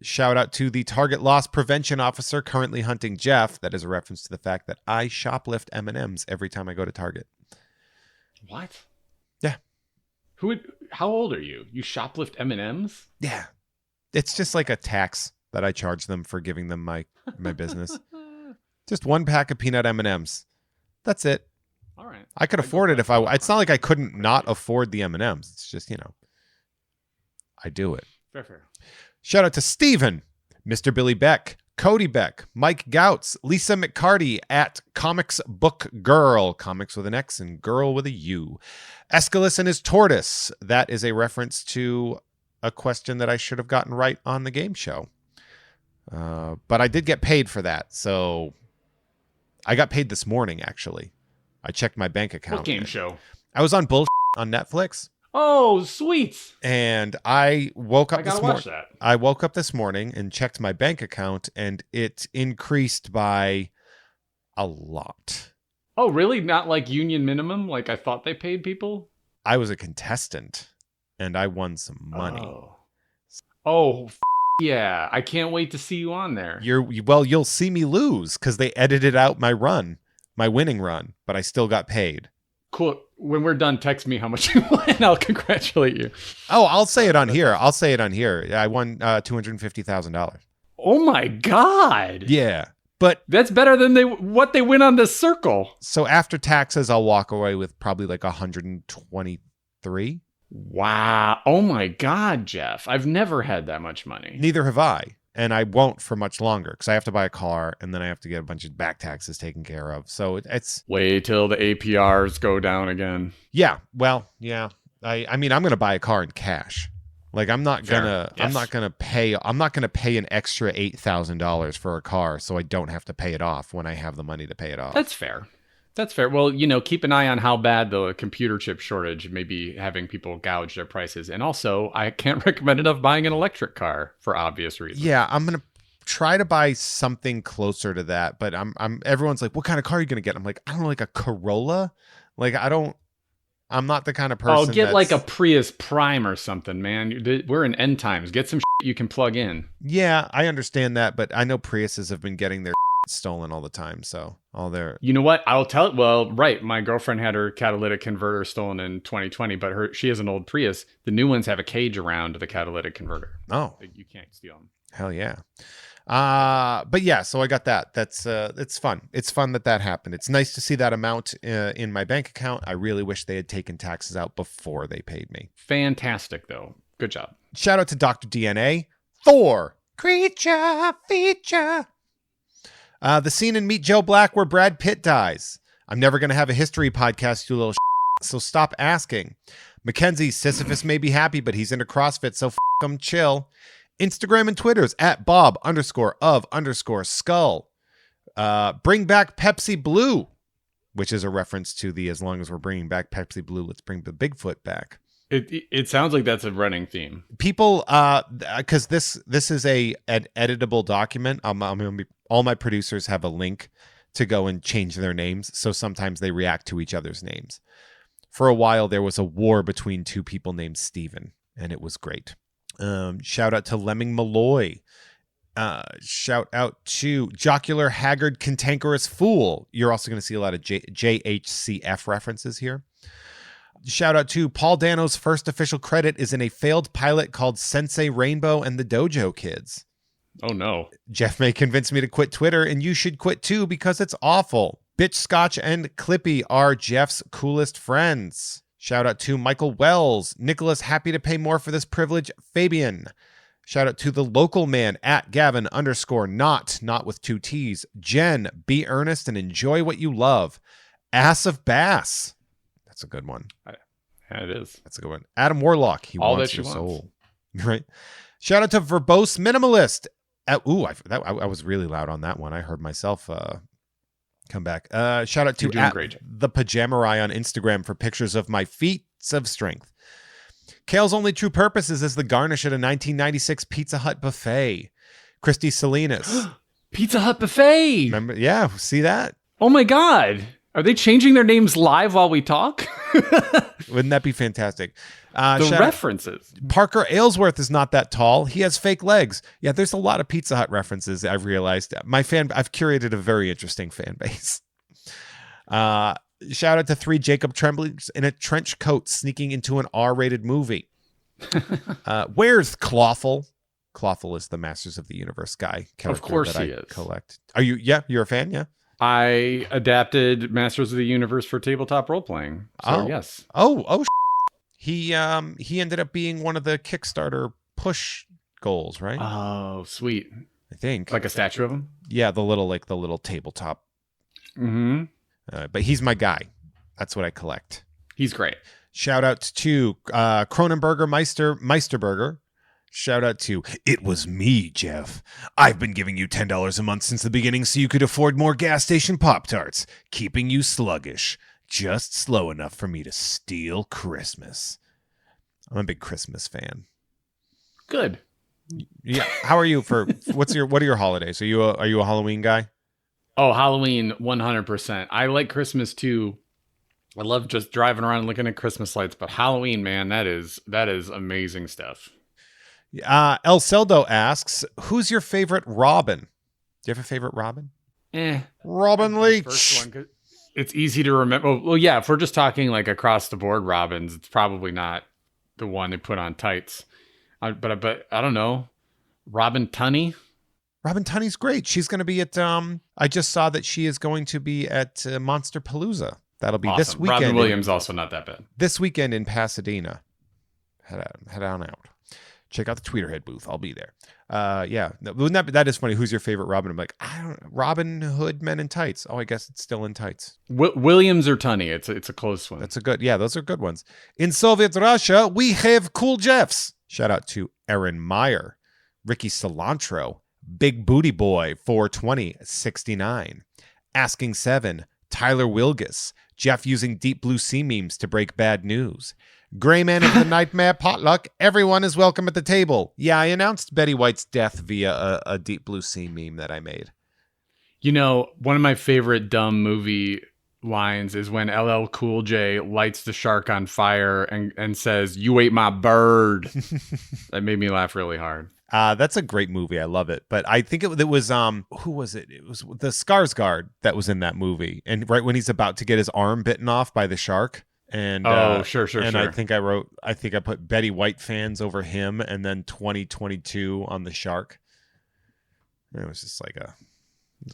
Shout out to the Target Loss Prevention Officer currently hunting Jeff. That is a reference to the fact that I shoplift M&Ms every time I go to Target. What? Yeah. How old are you? You shoplift M&Ms? Yeah. It's just like a tax that I charge them for giving them my business. Just one pack of peanut M&Ms. That's it. All right. I could afford it if it's not like I couldn't not afford the M&Ms. It's just, I do it. Fair. Shout out to Steven, Mr. Billy Beck, Cody Beck, Mike Gouts, Lisa McCarty at Comics Book Girl, comics with an X and girl with a U. Aeschylus and his tortoise. That is a reference to a question that I should have gotten right on the game show. But I did get paid for that. So I got paid this morning, actually. I checked my bank account. What game show? I was on bullshit on Netflix. Oh, sweet. And I woke up this morning. That. I woke up this morning and checked my bank account, and it increased by a lot. Oh, really? Not like union minimum? Like I thought they paid people? I was a contestant, and I won some money. Yeah. I can't wait to see you on there. You'll see me lose because they edited out my winning run, but I still got paid. Cool. When we're done, text me how much you won, and I'll congratulate you. Oh, I'll say it on here. I won $250,000. Oh my God. Yeah. But that's better than what they win on this circle. So after taxes, I'll walk away with probably like 123. Wow. Oh my God, Jeff. I've never had that much money. Neither have I. And I won't for much longer because I have to buy a car and then I have to get a bunch of back taxes taken care of. So it's... Wait till the APRs go down again. Yeah. Well, yeah. I mean, I'm going to buy a car in cash. Like I'm not gonna pay an extra $8,000 for a car so I don't have to pay it off when I have the money to pay it off. That's fair. That's fair. Well, keep an eye on how bad the computer chip shortage may be having people gouge their prices. And also, I can't recommend enough buying an electric car for obvious reasons. Yeah, I'm gonna try to buy something closer to that, but everyone's like, what kind of car are you gonna get? I'm like, I don't know, like a Corolla. Like I'm not the kind of person. Oh, get like a Prius Prime or something, man. We're in end times. Get some shit you can plug in. Yeah, I understand that, but I know Priuses have been getting their stolen all the time. So all their... You know what? I'll tell it. Well, right. My girlfriend had her catalytic converter stolen in 2020, but she has an old Prius. The new ones have a cage around the catalytic converter. Oh, you can't steal them. Hell yeah. But yeah, so I got that. That's it's fun. It's fun that happened. It's nice to see that amount in my bank account. I really wish they had taken taxes out before they paid me. Fantastic, though. Good job. Shout out to Dr. DNA. Thor. Creature feature. The scene in Meet Joe Black where Brad Pitt dies. I'm never going to have a history podcast, you little so stop asking. Mackenzie, Sisyphus may be happy, but he's into CrossFit, so him, chill. Instagram and Twitter's at Bob_of_skull. Bring back Pepsi Blue, which is a reference to the as long as we're bringing back Pepsi Blue, let's bring the Bigfoot back. It sounds like that's a running theme. People, because this is an editable document. All my producers have a link to go and change their names, so sometimes they react to each other's names. For a while, there was a war between two people named Steven, and it was great. Shout out to Lemming Malloy. Shout out to Jocular, Haggard, Cantankerous Fool. You're also going to see a lot of JHCF references here. Shout out to Paul Dano's first official credit is in a failed pilot called Sensei Rainbow and the Dojo Kids. Oh no. Jeff May convinced me to quit Twitter, and you should quit too because it's awful. Bitch Scotch and Clippy are Jeff's coolest friends. Shout out to Michael Wells. Nicholas, happy to pay more for this privilege. Fabian. Shout out to the local man at Gavin_not with 2 T's. Jen, be earnest and enjoy what you love. Ass of Bass. That's a good one. Yeah, it is. That's a good one. Adam Warlock. He all wants that your she soul. wants. Right. Shout out to Verbose Minimalist. I was really loud on that one. I heard myself come back. Shout out to the Pajamarai on Instagram for pictures of my feats of strength. Kale's only true purpose is as the garnish at a 1996 Pizza Hut buffet. Christy Salinas. Pizza Hut buffet. Remember? Yeah, see that? Oh my God. Are they changing their names live while we talk? Wouldn't that be fantastic? The references. Parker Aylesworth is not that tall. He has fake legs. Yeah, there's a lot of Pizza Hut references. I've realized. I've curated a very interesting fan base. Shout out to 3 Jacob Tremblings in a trench coat sneaking into an R-rated movie. Where's Clawful? Clawful is the Masters of the Universe guy. Of course he is. Collect. Are you? Yeah, you're a fan. Yeah. I adapted Masters of the Universe for tabletop role playing. So yes. Oh. He ended up being one of the Kickstarter push goals, right? Oh, sweet. I think like a statue of him. Yeah, the little tabletop. Mm-hmm. But he's my guy. That's what I collect. He's great. Shout out to Cronenberger Meisterberger. Shout out to It Was Me, Jeff. I've been giving you $10 a month since the beginning so you could afford more gas station Pop-Tarts, keeping you sluggish. Just slow enough for me to steal Christmas. I'm a big Christmas fan. Good. Yeah. How are you for what are your holidays? Are you a Halloween guy? Oh, Halloween 100%. I like Christmas too. I love just driving around and looking at Christmas lights, but Halloween, man, that is amazing stuff. El Celdo asks, who's your favorite Robin? Do you have a favorite Robin? Robin Leach. First one, it's easy to remember. Well, yeah, if we're just talking like across the board Robins, it's probably not the one they put on tights. But I don't know. Robin Tunney? Robin Tunney's great. She's going to be at, I just saw that she is going to be at Monster Palooza. That'll be this weekend. Robin Williams also not that bad. This weekend in Pasadena. Head on out. Check out the Tweeterhead booth. I'll be there. Yeah. That is funny. Who's your favorite Robin? I'm like, Robin Hood Men in Tights. Oh, I guess it's still in tights. Williams or Tunney. It's a close one. That's a good, yeah, those are good ones. In Soviet Russia, we have Cool Jeffs. Shout out to Aaron Meyer, Ricky Cilantro, Big Booty Boy, 42069, Asking 7, Tyler Wilgus, Jeff using Deep Blue Sea memes to break bad news. Gray Man of the Nightmare Potluck. Everyone is welcome at the table. Yeah, I announced Betty White's death via a Deep Blue Sea meme that I made. You know, one of my favorite dumb movie lines is when LL Cool J lights the shark on fire and says, "You ate my bird." That made me laugh really hard. That's a great movie. I love it. But I think it was who was it? It was the Skarsgård that was in that movie. And right when he's about to get his arm bitten off by the shark. And sure. And I think I put Betty White fans over him, and then 2022 on the shark. And it was just like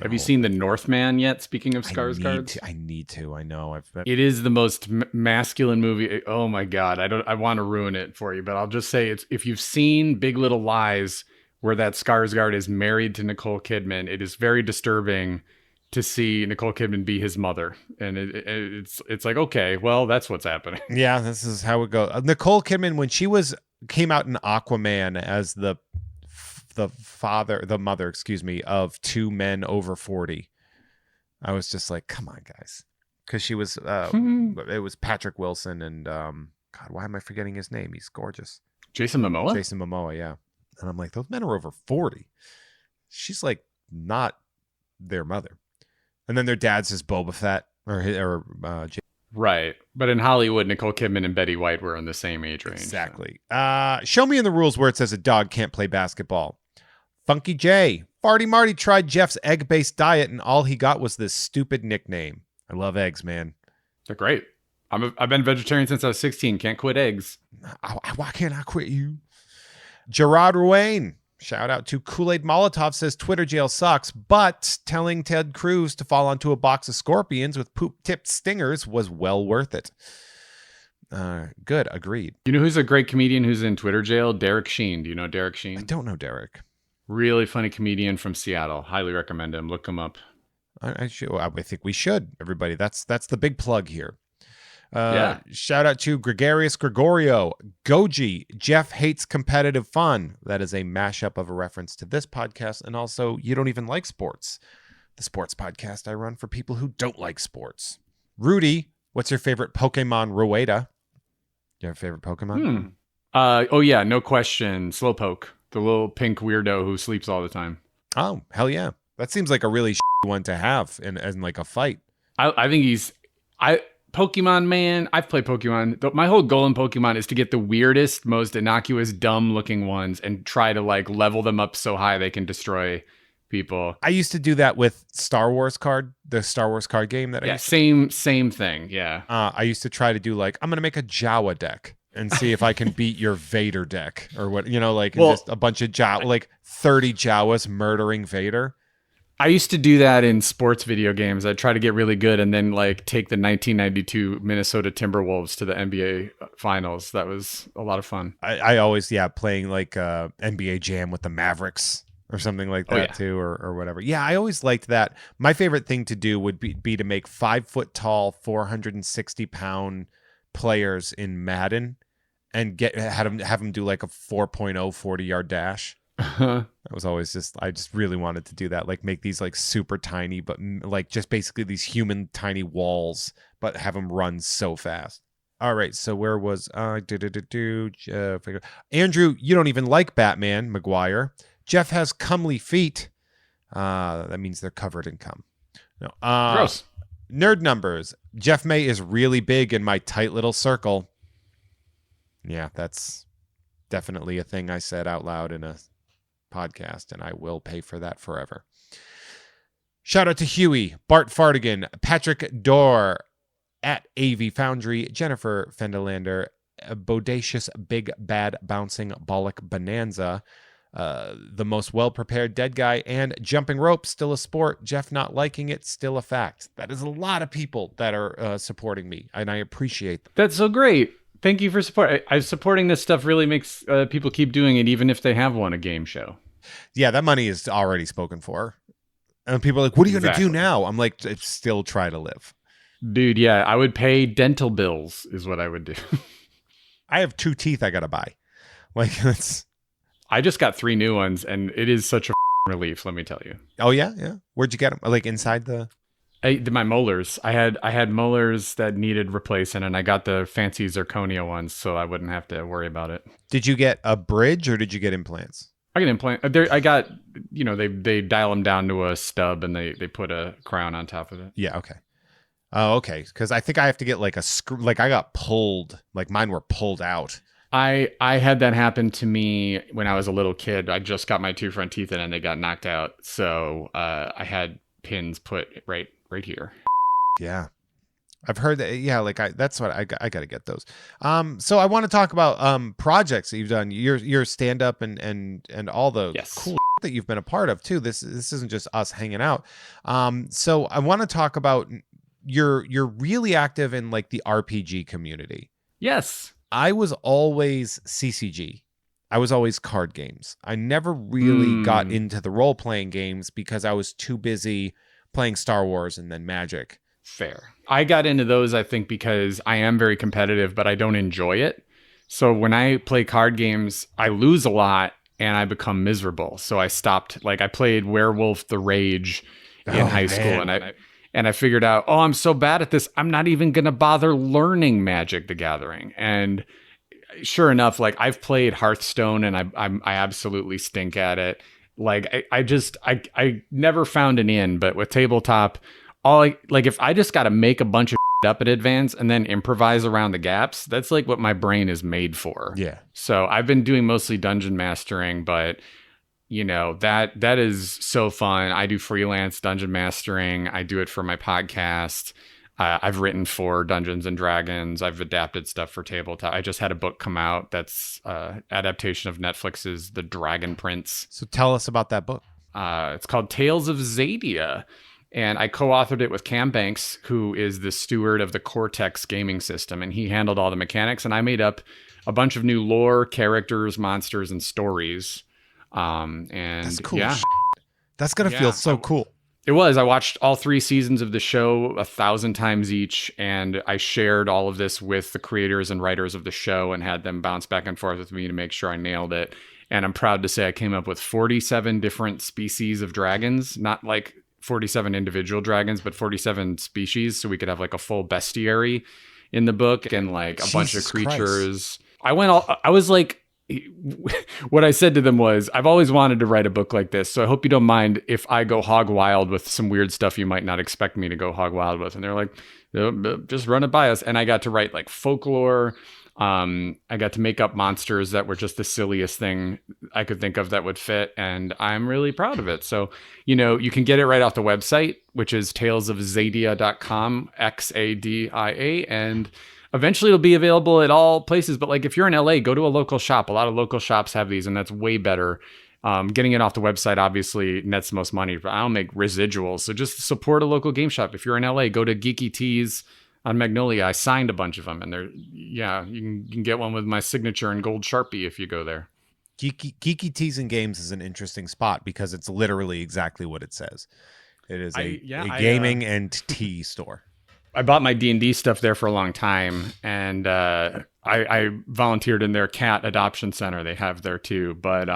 Have you seen The Northman yet? Speaking of Skarsgård, I need to. I know. It is the most masculine movie. Oh my god! I want to ruin it for you, but I'll just say if you've seen Big Little Lies, where that Skarsgård is married to Nicole Kidman, it is very disturbing to see Nicole Kidman be his mother, and it's like, okay, well, that's what's happening. Yeah, this is how it goes. Nicole Kidman, when she came out in Aquaman as the mother, of two men over 40, I was just like, come on, guys, because she was it was Patrick Wilson and God, why am I forgetting his name? He's gorgeous. Jason Momoa, yeah. And I'm like, those men are over 40. She's like not their mother. And then their dad's is Boba Fett right. But in Hollywood, Nicole Kidman and Betty White were in the same age range. Exactly. So. Show me in the rules where it says a dog can't play basketball. Funky J. Farty Marty tried Jeff's egg-based diet, and all he got was this stupid nickname. I love eggs, man. They're great. I've been vegetarian since I was 16. Can't quit eggs. Why can't I quit you? Gerard Ruane. Shout out to Kool-Aid Molotov says Twitter jail sucks, but telling Ted Cruz to fall onto a box of scorpions with poop-tipped stingers was well worth it. Good, agreed. You know who's a great comedian who's in Twitter jail? Derek Sheen. Do you know Derek Sheen? I don't know Derek. Really funny comedian from Seattle. Highly recommend him. Look him up. I think we should, everybody. That's the big plug here. Yeah. Shout out to Gregarious Gregorio. Goji, Jeff hates competitive fun. That is a mashup of a reference to this podcast, and also You Don't Even Like Sports, the sports podcast I run for people who don't like sports. Rudy, what's your favorite Pokemon Rueda? You have a favorite Pokemon? Oh yeah, no question. Slowpoke, the little pink weirdo who sleeps all the time. Oh, hell yeah. That seems like a really one to have in like a fight. I think Pokemon, man, I've played Pokemon. My whole goal in Pokemon is to get the weirdest, most innocuous, dumb-looking ones and try to like level them up so high they can destroy people. I used to do that with the Star Wars card game that I used to. Same thing, yeah. I used to try to do like, I'm going to make a Jawa deck and see if I can beat your Vader deck or what, just a bunch of like 30 Jawas murdering Vader. I used to do that in sports video games. I'd try to get really good and then like take the 1992 Minnesota Timberwolves to the NBA finals. That was a lot of fun. I always, playing like NBA Jam with the Mavericks or something like that too, or whatever. Yeah, I always liked that. My favorite thing to do would be to make 5 foot tall, 460-pound players in Madden and have them do like a 4.0 40-yard dash. That was always I just really wanted to do that, like make these like super tiny, but like just basically these human tiny walls, but have them run so fast. All right, so where was Andrew? You don't even like Batman, McGuire. Jeff has comely feet. That means they're covered in cum. No, gross. Nerd numbers. Jeff May is really big in my tight little circle. Yeah, that's definitely a thing I said out loud in a podcast, and I will pay for that forever. Shout out to Huey, Bart Fardigan, Patrick Dorr, at AV Foundry, Jennifer Fendelander, Bodacious Big Bad Bouncing Bollock Bonanza, the most well-prepared dead guy, and jumping rope, still a sport. Jeff not liking it, still a fact. That is a lot of people that are supporting me, and I appreciate them. That's so great. Thank you for support. I supporting this stuff really makes people keep doing it, even if they have won a game show. Yeah, that money is already spoken for. And people are like, what are you going to do now? I'm like, still try to live. Dude, yeah, I would pay dental bills is what I would do. I have 2 teeth I got to buy. Like, that's... I just got 3 new ones, and it is such a relief, let me tell you. Oh, yeah? Yeah? Where'd you get them? Like, inside the... My molars. I had molars that needed replacing, and I got the fancy zirconia ones, so I wouldn't have to worry about it. Did you get a bridge, or did you get implants? I get implant. I got, they dial them down to a stub, and they put a crown on top of it. Yeah, okay. Oh, okay. Because I think I have to get like a screw. Like I got pulled. Like mine were pulled out. I had that happen to me when I was a little kid. I just got my 2 front teeth in, and they got knocked out. So I had pins put right here. Yeah, I've heard that. Yeah, like that's what I got to get those. So I want to talk about projects that you've done. Your stand up and all the cool that you've been a part of too. This isn't just us hanging out. So I want to talk about you're really active in like the RPG community. Yes. I was always CCG. I was always card games. I never really got into the role-playing games because I was too busy playing Star Wars and then Magic. Fair. I got into those, I think, because I am very competitive, but I don't enjoy it. So when I play card games, I lose a lot and I become miserable. So I stopped. Like I played Werewolf the Rage in high school, and I figured out, oh, I'm so bad at this, I'm not even going to bother learning Magic the Gathering. And sure enough, like I've played Hearthstone and I absolutely stink at it. Like I never found an in, but with tabletop, if I just got to make a bunch of up in advance and then improvise around the gaps, that's like what my brain is made for. Yeah. So I've been doing mostly dungeon mastering, but that is so fun. I do freelance dungeon mastering. I do it for my podcast. I've written for Dungeons and Dragons. I've adapted stuff for tabletop. I just had a book come out that's adaptation of Netflix's The Dragon Prince. So tell us about that book. It's called Tales of Xadia. And I co-authored it with Cam Banks, who is the steward of the Cortex gaming system. And he handled all the mechanics. And I made up a bunch of new lore, characters, monsters, and stories. And that's cool. Yeah. That's going to feel so cool. It was. I watched all 3 seasons of the show 1,000 times each, and I shared all of this with the creators and writers of the show and had them bounce back and forth with me to make sure I nailed it. And I'm proud to say I came up with 47 different species of dragons, not like 47 individual dragons, but 47 species. So we could have like a full bestiary in the book and like a bunch of creatures. Christ. I was like, what I said to them was, I've always wanted to write a book like this, so I hope you don't mind if I go hog wild with some weird stuff you might not expect me to go hog wild with. And they're like, just run it by us. And I got to write like folklore. I got to make up monsters that were just the silliest thing I could think of that would fit. And I'm really proud of it. So, you can get it right off the website, which is talesofxadia.com, XADIA. And eventually it'll be available at all places. But like if you're in LA, go to a local shop. A lot of local shops have these, and that's way better. Getting it off the website obviously nets the most money, but I don't make residuals. So just support a local game shop. If you're in LA, go to Geeky Teas on Magnolia. I signed a bunch of them, and you can get one with my signature in gold Sharpie if you go there. Geeky Teas and Games is an interesting spot because it's literally exactly what it says. It is a gaming and tea store. I bought my D&D stuff there for a long time, and I volunteered in their cat adoption center. They have there too, but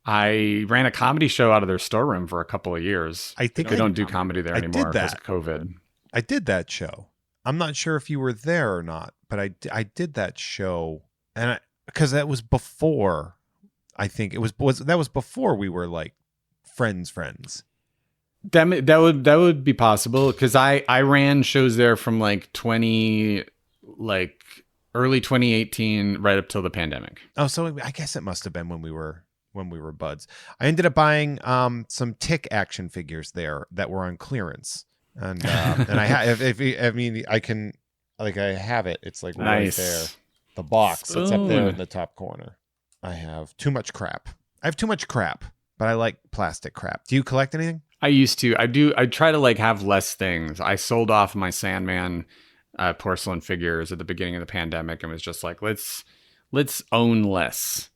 I ran a comedy show out of their storeroom for a couple of years. I think they don't do comedy there anymore because of COVID. I did that show. I'm not sure if you were there or not, but I did that show, and because that was before. I think that was before we were like friends. That would be possible because I ran shows there from early 2018 right up till the pandemic. Oh, so I guess it must have been when we were buds. I ended up buying some Tick action figures there that were on clearance, and I have I have it. It's like nice. Right there, the box that's up there in the top corner. I have too much crap. I have too much crap, but I like plastic crap. Do you collect anything? I used to. I do. I try to like have less things. I sold off my Sandman porcelain figures at the beginning of the pandemic and was just like, let's own less.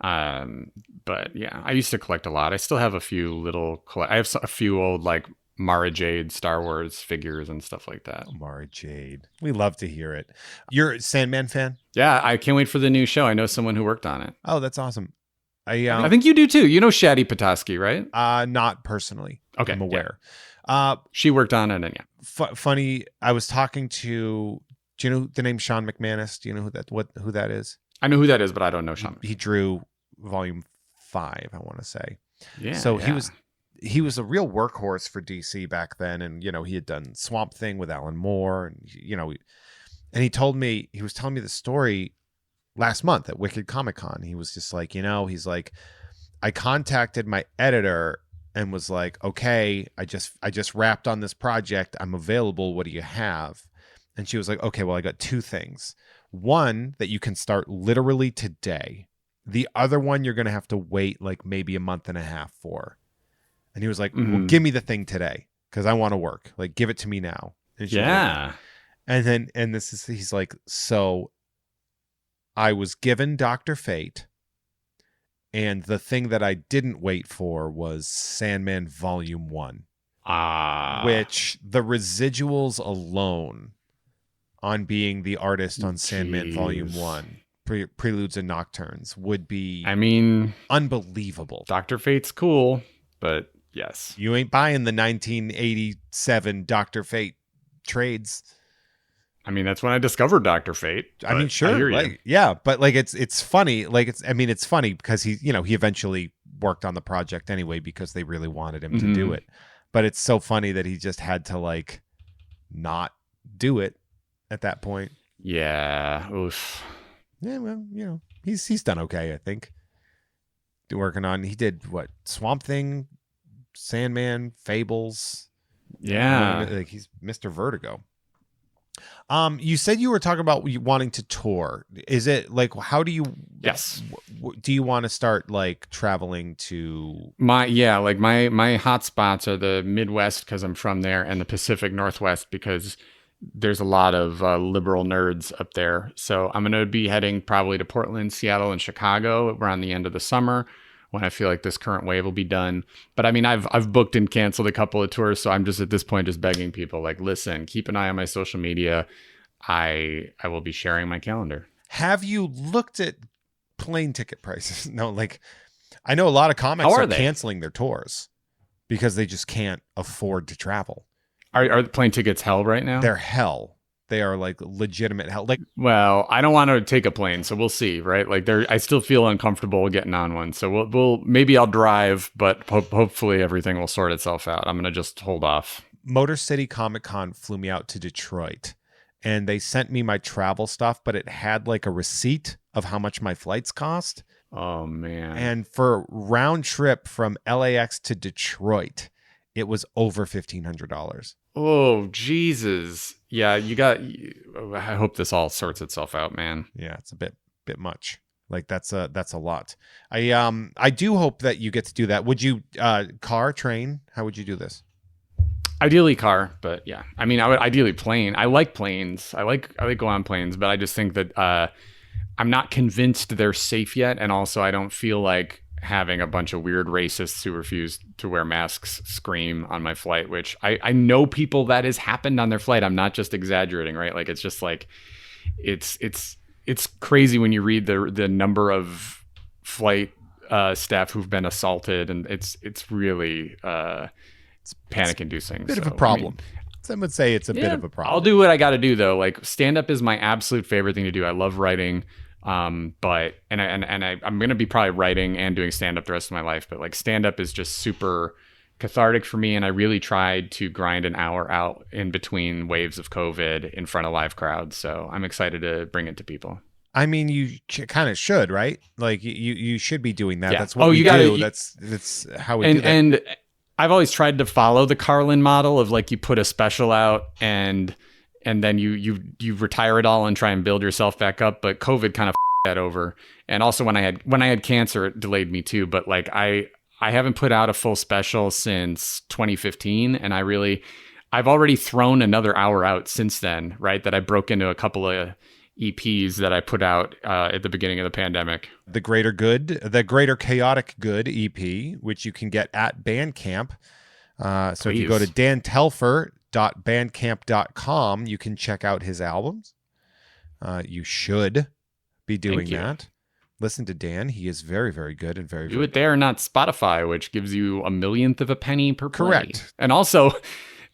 But yeah, I used to collect a lot. I still have a few little. I have a few old like Mara Jade Star Wars figures and stuff like that. Mara Jade. We love to hear it. You're a Sandman fan? Yeah, I can't wait for the new show. I know someone who worked on it. Oh, that's awesome. I think you do too. You know Shadi Petoskey, right? Not personally. Okay, I'm aware. Yeah. She worked on it, and yeah. Funny. I was talking to. Do you know the name Sean McManus? Do you know who that is? I know who that is, but I don't know Sean. He drew Volume 5. I want to say. Yeah. So he was a real workhorse for DC back then, and he had done Swamp Thing with Alan Moore, and and he was telling me the story last month at Wicked Comic Con. He was just like, he's like, I contacted my editor and was like, okay, I just wrapped on this project. I'm available. What do you have? And she was like, okay, well, I got 2 things. One that you can start literally today. The other one you're going to have to wait like maybe a month and a half for. And he was like, well, give me the thing today because I want to work. Like, give it to me now. And yeah. Like, he's like, so I was given Dr. Fate, and the thing that I didn't wait for was Sandman Volume 1. Which the residuals alone on being the artist on Sandman Volume 1, Preludes and Nocturnes, would be unbelievable. Dr. Fate's cool, but yes. You ain't buying the 1987 Dr. Fate trades. I mean, that's when I discovered Dr. Fate. I mean, sure. Yeah, but like it's funny. Like it's funny because he eventually worked on the project anyway because they really wanted him to do it. But it's so funny that he just had to like not do it at that point. Yeah. Oof. Yeah, well, he's done okay, I think. Working on, he did what? Swamp Thing, Sandman, Fables. Yeah. Like he's Mr. Vertigo. You said you were talking about wanting to tour. Is it like, how do you? Yes. Do you want to start like traveling to? My hot spots are the Midwest because I'm from there, and the Pacific Northwest because there's a lot of liberal nerds up there. So I'm going to be heading probably to Portland, Seattle, and Chicago around the end of the summer when I feel like this current wave will be done. But I mean, I've booked and canceled a couple of tours. So I'm just at this point just begging people like, listen, keep an eye on my social media. I will be sharing my calendar. Have you looked at plane ticket prices? No, like I know a lot of comics are canceling their tours because they just can't afford to travel. Are the plane tickets hell right now? They're hell. They are like legitimate hell. Like, well, I don't want to take a plane, so we'll see, right? Like, I still feel uncomfortable getting on one, so we'll maybe I'll drive, but hopefully everything will sort itself out. I'm gonna just hold off. Motor City Comic Con flew me out to Detroit, and they sent me my travel stuff, but it had like a receipt of how much my flights cost. Oh man! And for round trip from LAX to Detroit, it was over $1,500. Oh, Jesus. Yeah, I hope this all sorts itself out, man. Yeah, it's a bit much. Like that's a lot. I do hope that you get to do that. Would you car, train? How would you do this? Ideally car, but yeah. I mean, I would ideally plane. I like planes. I like going on planes, but I just think that I'm not convinced they're safe yet, and also I don't feel like having a bunch of weird racists who refuse to wear masks scream on my flight, which I know people that has happened on their flight. I'm not just exaggerating, right? Like, it's just like, it's crazy when you read the number of flight staff who've been assaulted, and it's really it's panic inducing. Bit of a problem. Some would say it's a bit of a problem. I'll do what I got to do though. Like, stand up is my absolute favorite thing to do. I love writing. But I'm going to be probably writing and doing stand up the rest of my life, but like stand up is just super cathartic for me. And I really tried to grind an hour out in between waves of COVID in front of live crowds. So I'm excited to bring it to people. I mean, you kind of should, right? Like you should be doing that. Yeah. That's what we do. That's how we do that. And I've always tried to follow the Carlin model of like, you put a special out and then you retire it all and try and build yourself back up. But COVID kind of that over. And also when I had cancer, it delayed me too. But like I haven't put out a full special since 2015, and I've already thrown another hour out since then, right? That I broke into a couple of EPs that I put out at the beginning of the pandemic. The Greater Chaotic Good EP, which you can get at Bandcamp. So if you go to dantelfer.bandcamp.com, you can check out his albums. You should be doing that. Listen to Dan. He is very, very good and very, do it there, not Spotify, which gives you a millionth of a penny per play. Correct. And also,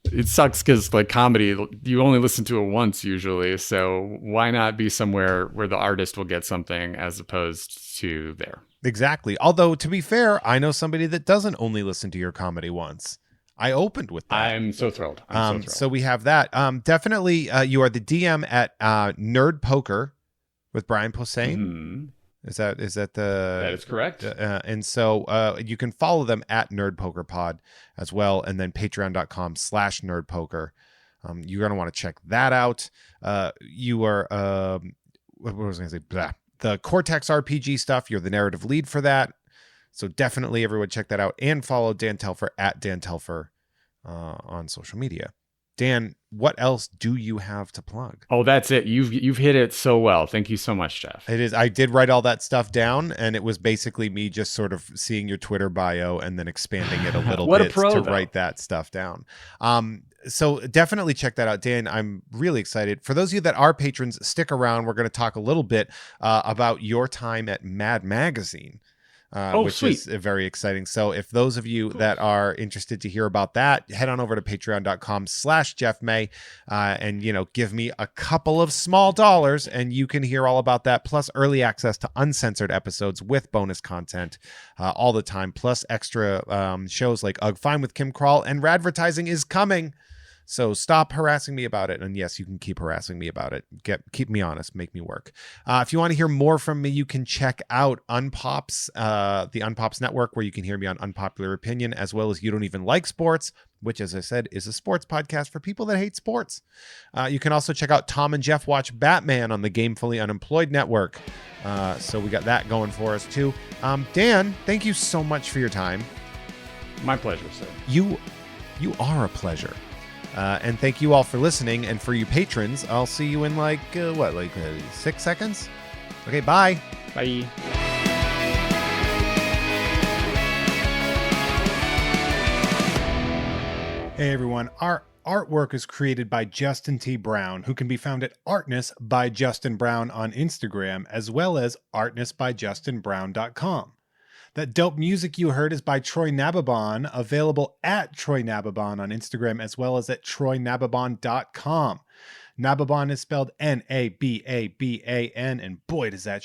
it sucks because like comedy, you only listen to it once usually. So why not be somewhere where the artist will get something as opposed to there? Exactly. Although, to be fair, I know somebody that doesn't only listen to your comedy once. I opened with that. I'm so thrilled. So we have that. Definitely, you are the DM at Nerd Poker with Brian Posehn. Mm-hmm. Is that the? That is correct. And so you can follow them at Nerd Poker Pod as well, and then patreon.com/nerdpoker. You're gonna want to check that out. You are what was I gonna say? Blah. The Cortex RPG stuff. You're the narrative lead for that. So definitely everyone check that out and follow Dan Telfer at Dan Telfer on social media. Dan, what else do you have to plug? Oh, that's it. You've hit it so well. Thank you so much, Jeff. It is. I did write all that stuff down, and it was basically me just sort of seeing your Twitter bio and then expanding it a little bit to write that stuff down. So definitely check that out, Dan. I'm really excited. For those of you that are patrons, stick around. We're going to talk a little bit about your time at Mad Magazine. Which sweet. is very exciting. So if those of you that are interested to hear about that, head on over to patreon.com/JeffMay and, give me a couple of small dollars and you can hear all about that. Plus early access to uncensored episodes with bonus content all the time. Plus extra shows like Ugh Fine with Kim Crawl, and Radvertising is coming. So stop harassing me about it. And yes, you can keep harassing me about it. Keep me honest. Make me work. If you want to hear more from me, you can check out Unpops, the Unpops Network, where you can hear me on Unpopular Opinion, as well as You Don't Even Like Sports, which, as I said, is a sports podcast for people that hate sports. You can also check out Tom and Jeff Watch Batman on the Gamefully Unemployed Network. So we got that going for us, too. Dan, thank you so much for your time. My pleasure, sir. You are a pleasure. And thank you all for listening. And for you patrons, I'll see you in 6 seconds? Okay, bye. Bye. Hey, everyone. Our artwork is created by Justin T. Brown, who can be found at Artness by Justin Brown on Instagram, as well as artnessbyjustinbrown.com. That dope music you heard is by Troy Nababon, available at Troy Nababon on Instagram, as well as at troynababon.com. Nababon is spelled Nababan, and boy, does that